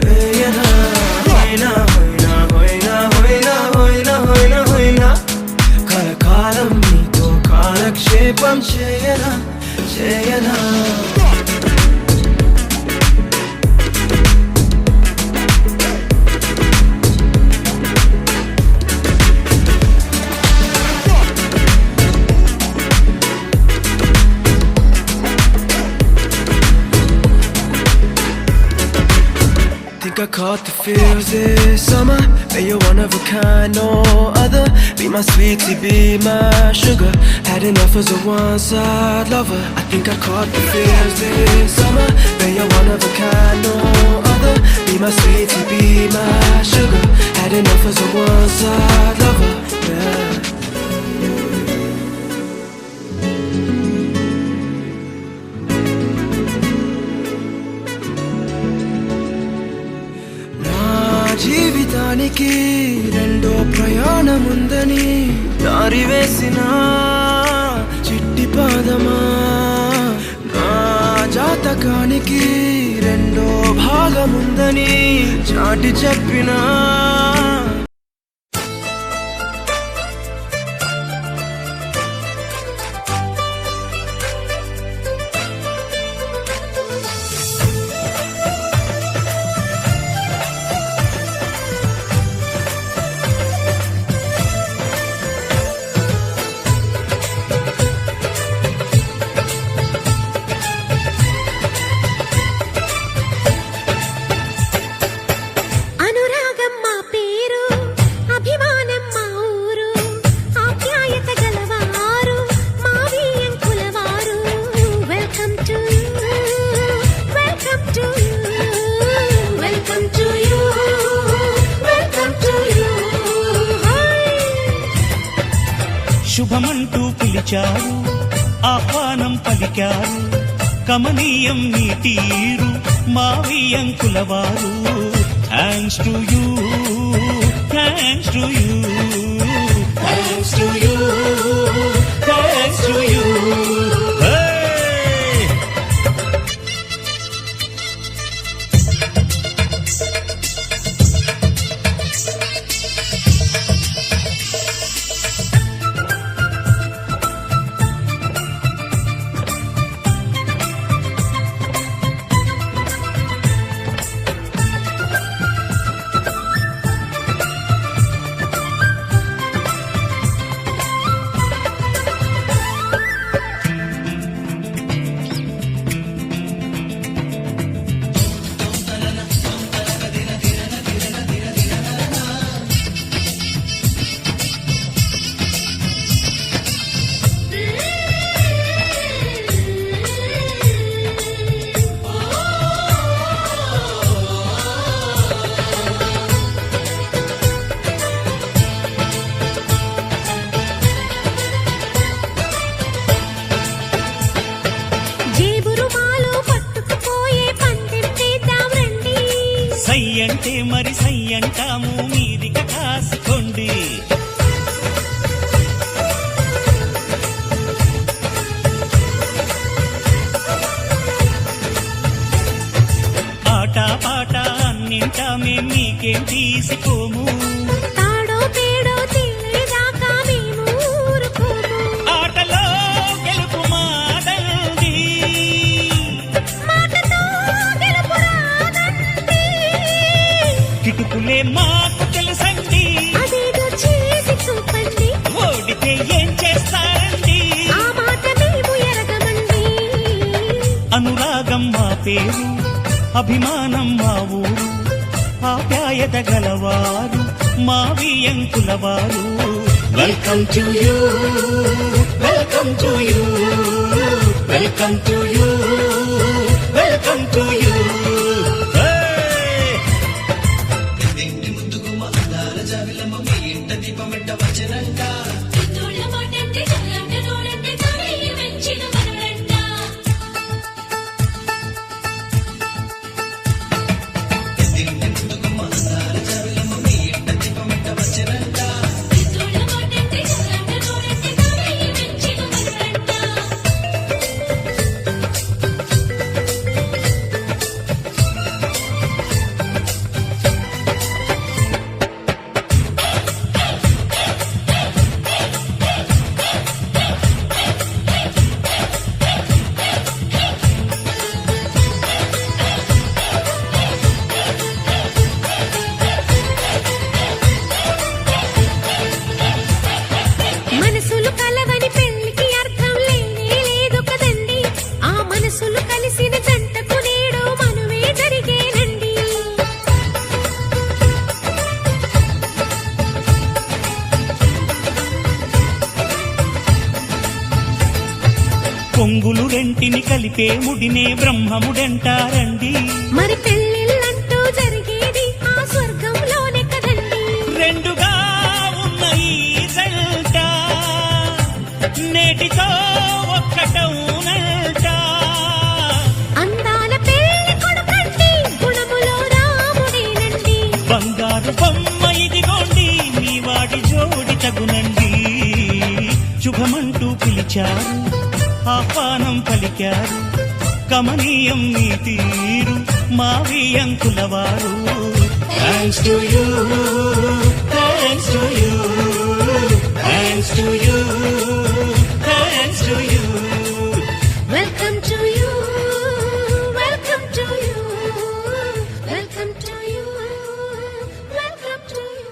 వేయనా హోయినా హోయినా హోయినా హోయినా హోయినా హోయినా హోయినా కలకాలం మీతో కాలక్షేపం చేయనా చేయనా Think I caught the feels this summer. But you're one of a kind, no other. Be my sweetie, be my sugar. Had enough as a one-side lover. I think I caught the feels this summer. But you're one of a kind, no other. Be my sweetie, be my sugar. Had enough as a one-side lover. Yeah. జీవితానికి రెండో ప్రయాణముందని దారి వేసిన చిట్టి పాదమా నా జాతకానికి రెండో భాగముందని చాటి చెప్పినా శుభమంటూ పిలిచారు ఆహ్వానం పలికారు కమనీయం నీ తీరు మావియంకులవారు thanks to you thanks to you thanks to you thanks to you సై అంటే మరి సై అంటాము మీదిక కాసుకోండి ఆట పాట అన్నింటా మేం మీకేం తీసుకోము తాడో పేడో తినేదాకా మేము ఊరుకోము. ఆటలో గెలుపు మాదండి మాటతో గెలుపు రాదండి. కిటుకులే మాకు తెలుసండి అదేదో చేసి చూపండి. ఓడితే ఏం చేస్తారండి ఆ మాట మేము ఎరగమండి. అనురాగం మా పేరు అభిమానం మా ఊరు ఆప్యాయత గలవారు మా వియంకులవారు welcome to you welcome to you welcome to you welcome to you తోళ్ళ మాటంటే చల్లంటే నోడంటే తానే మెచ్చిన మనడంట. తోళ్ళ మాటంటే చల్లంటే నోడంటే తానే మెచ్చిన మనడంట. మనసులు కలవని పెళ్లికి అర్థం లేనే లేదు కదండి. ఆ మనసులు కలిసిన జంటకు నేడు మనువే జరిగేనండి. కొంగులు రెంటిని కలిపే ముడినే బ్రహ్మముడంటారండి మరి పెళ్ళిళ్ళంటూ జరిగేది ఆ స్వర్గంలోనే కదండి. రెండుగా ఉన్న ఈ జంట నేటితో ఒక్కటవునంట అందాల పెళ్లి కొడుకండి గుణములో రాముడేనండి. బంగారు బొమ్మ ఇదిగోండి మీ వాడి జోడి తగునండి శుభమంటూ పిలిచారు ఆహ్వానం పలికారు కమనీయం మీ తీరు మా వియంకులవారు thanks to you thanks to you thanks to you thanks to you welcome to you welcome to you welcome to you welcome to you.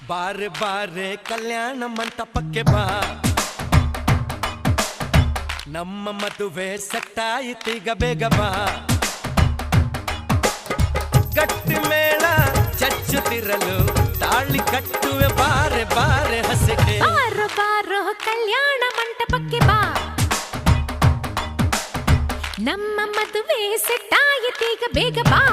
ಬಾರೆ ಬಾರೆ ಕಲ್ಯಾಣ ಮಂಟಪಕ್ಕೆ ಬಾ ನಮ್ಮ ಮದುವೆ ಸೆಟ್ಟಾಯಿತೀಗ ಬೇಗ ಬಾ ಗಟ್ಟಿ ಮೇಳ ಚಚ್ಚುತ್ತಿರಲು ತಾಳಿ ಕಟ್ಟುವೆ ಬಾರೆ ಬಾರೆ ಹಸಿಗೆ ಬಾರೋ ಬಾರೋ ಕಲ್ಯಾಣ ಮಂಟಪಕ್ಕೆ ಬಾ ನಮ್ಮ ಮದುವೆ ಸೆಟ್ಟಾಯಿತೀಗ ಬೇಗ ಬಾ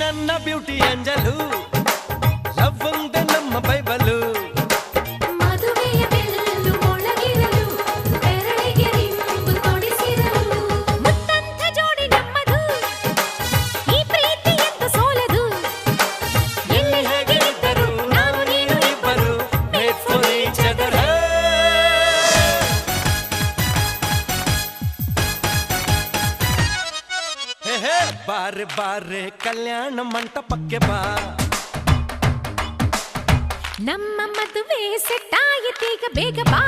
ನನ್ನ ಬ್ಯೂಟಿ ಏಂಜಲು ಲವ್ ಒಂದೇ ನಮ್ಮ ಬೈಬಲು ಮದುವೆಯ ಬೆಲ್ಲು ಮೊಳಗಿರಲು ಬೆರಳಿಗೆ ರಿಂಬು ತೊಡಿಸಿರಲು ಮುತ್ತಂತ ಜೋಡಿ ನಮ್ಮದು ಈ ಪ್ರೀತಿ ಎಂತ ಸೋಲದು ಎಲ್ಲಿ ಹೇಗೆ ಇದ್ದರು ನಾನು ನೀನು ಇಬ್ಬರು made for each other. ಹೇ ಹೇ ಬಾರೆ ಬಾರೆ ಕಲ್ಯಾಣ ಮಂಟಪಕ್ಕೆ ಬಾ ನಮ್ಮ ಮದುವೆ ಸೆಟ್ಟಾಯಿತೀಗ ಬೇಗ ಬಾ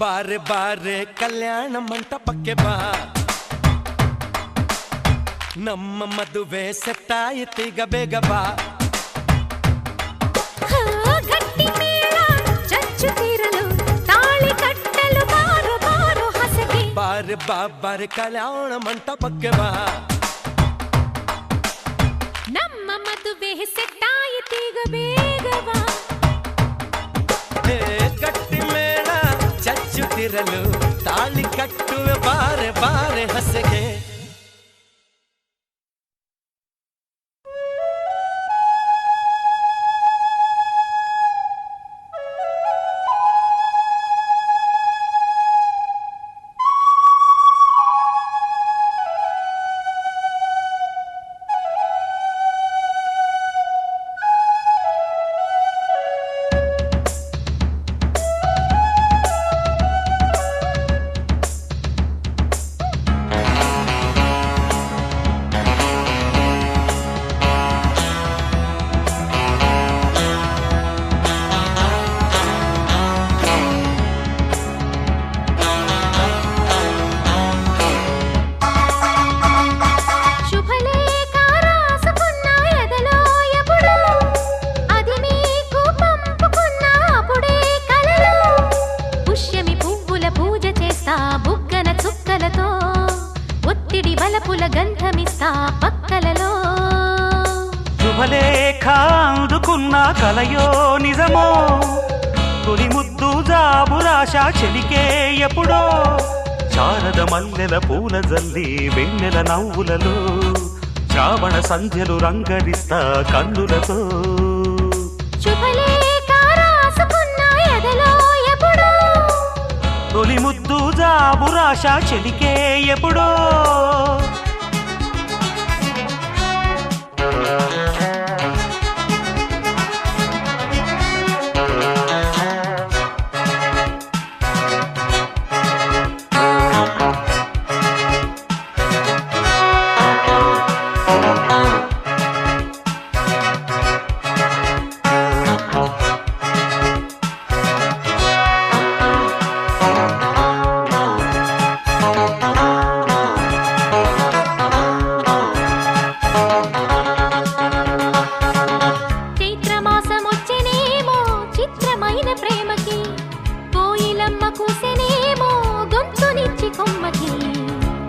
ಬಾರೆ ಬಾರೆ ಕಲ್ಯಾಣ ಮಂಟಪಕ್ಕೆ ಬಾ ನಮ್ಮ ಮದುವೆ ಸೆಟ್ಟಾಯಿತೀಗ ಬೇಗ ಬಾ ಗಟ್ಟಿ ಮೇಳ ಚಚ್ಚುತ್ತಿರಲು ತಾಳಿ ಕಟ್ಟಲು ಬಾರೋ ಬಾರೋ ಹಸಗೆ ಬಾರೆ ಬಾರೆ ಕಲ್ಯಾಣ ಮಂಟಪಕ್ಕೆ ಬಾ ನಮ್ಮ ಮದುವೆ ಸೆಟ್ಟಾಯಿತೀಗ ಬೇಗ ಬಾ ಗಟ್ಟಿ ಮೇಳ ಚಚ್ಚುತ್ತಿರಲು ತಾಳಿ ಕಟ್ಟುವೆ ಬಾರೆ ಬಾರೆ ಹಸೆಗೆ శుభలేఖ అందుకున్న కలయో నిజమో తొలి ముద్దు జాబురాశ చెలికే ఎప్పుడో శారద మల్లెల పూల జల్లి వెన్నెల నవ్వులలో శ్రావణ సంధ్యలు రంగరిస్తా కన్నులతో తొలి ముద్దు జాబురాశ చెలికే ఎప్పుడో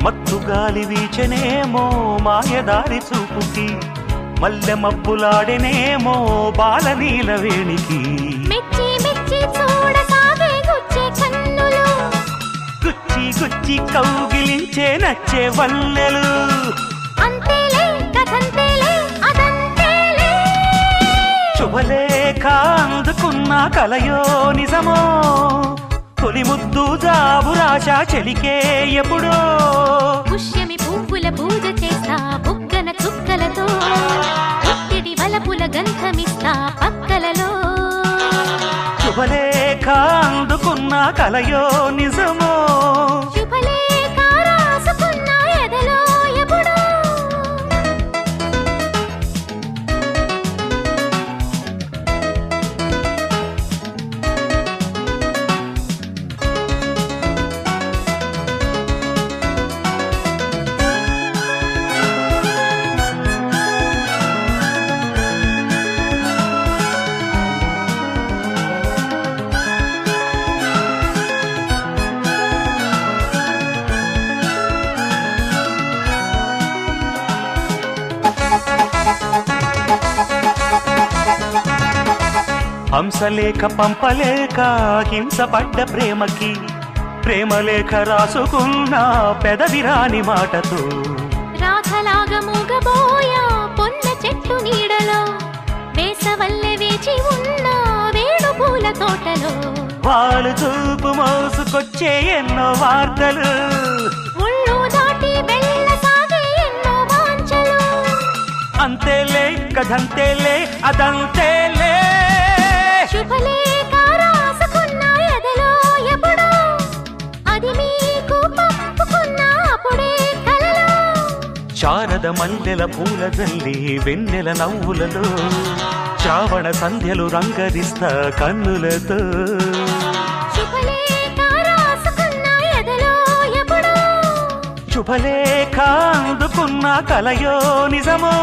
మత్తు గాలి వీచెనేమో మాయదారి చూపుకి మల్లె మబ్బులాడెనేమో బాల నీల వేణికి గుచ్చి గుచ్చి కౌగిలించే నచ్చే వల్లెలు శుభలేఖ అందుకున్న కలయో నిజమో తొలి ముద్దు జాబురాశ చెలికే ఎప్పుడో పుష్యమి పువ్వుల పూజ చేస్తా బుగ్గన చుక్కలతో ఒత్తిడి వలపుల గంధమిస్తా పక్కలలో శుభలేఖ అందుకున్న కలయో నిజమో శుభలేఖ రాసుకున్న ఎదలో ఎప్పుడో హంసలేఖ పంపలేక హింసపడ్డ ప్రేమకి ప్రేమలేఖ రాసుకున్న పెదవిరాని మాటతో రాధలాగా మూగబోయా పొన్న చెట్టు నీడలో వేసవల్లె వేచి ఉన్న వేణు పూల తోటలో వాళ్ళు చూపు మోసుకొచ్చే ఎన్నో వార్తలు ఒళ్ళు దాటి వెళ్ళసాగే ఎన్నో వాంఛలు అంతేలే కథంతేలే అదంతేలే శుభలేఖ రాసుకున్న ఎదలో ఎప్పుడో అది మీకు పంపుకున్న అప్పుడే కలలో శారద మల్లెల పూల జల్లి వెన్నెల నవ్వులలో శ్రావణ సంధ్యలు రంగరిస్తా కన్నులతో శుభలేఖ రాసుకున్న ఎదలో ఎప్పుడో శుభలేఖ అందుకున్న కలయో నిజమో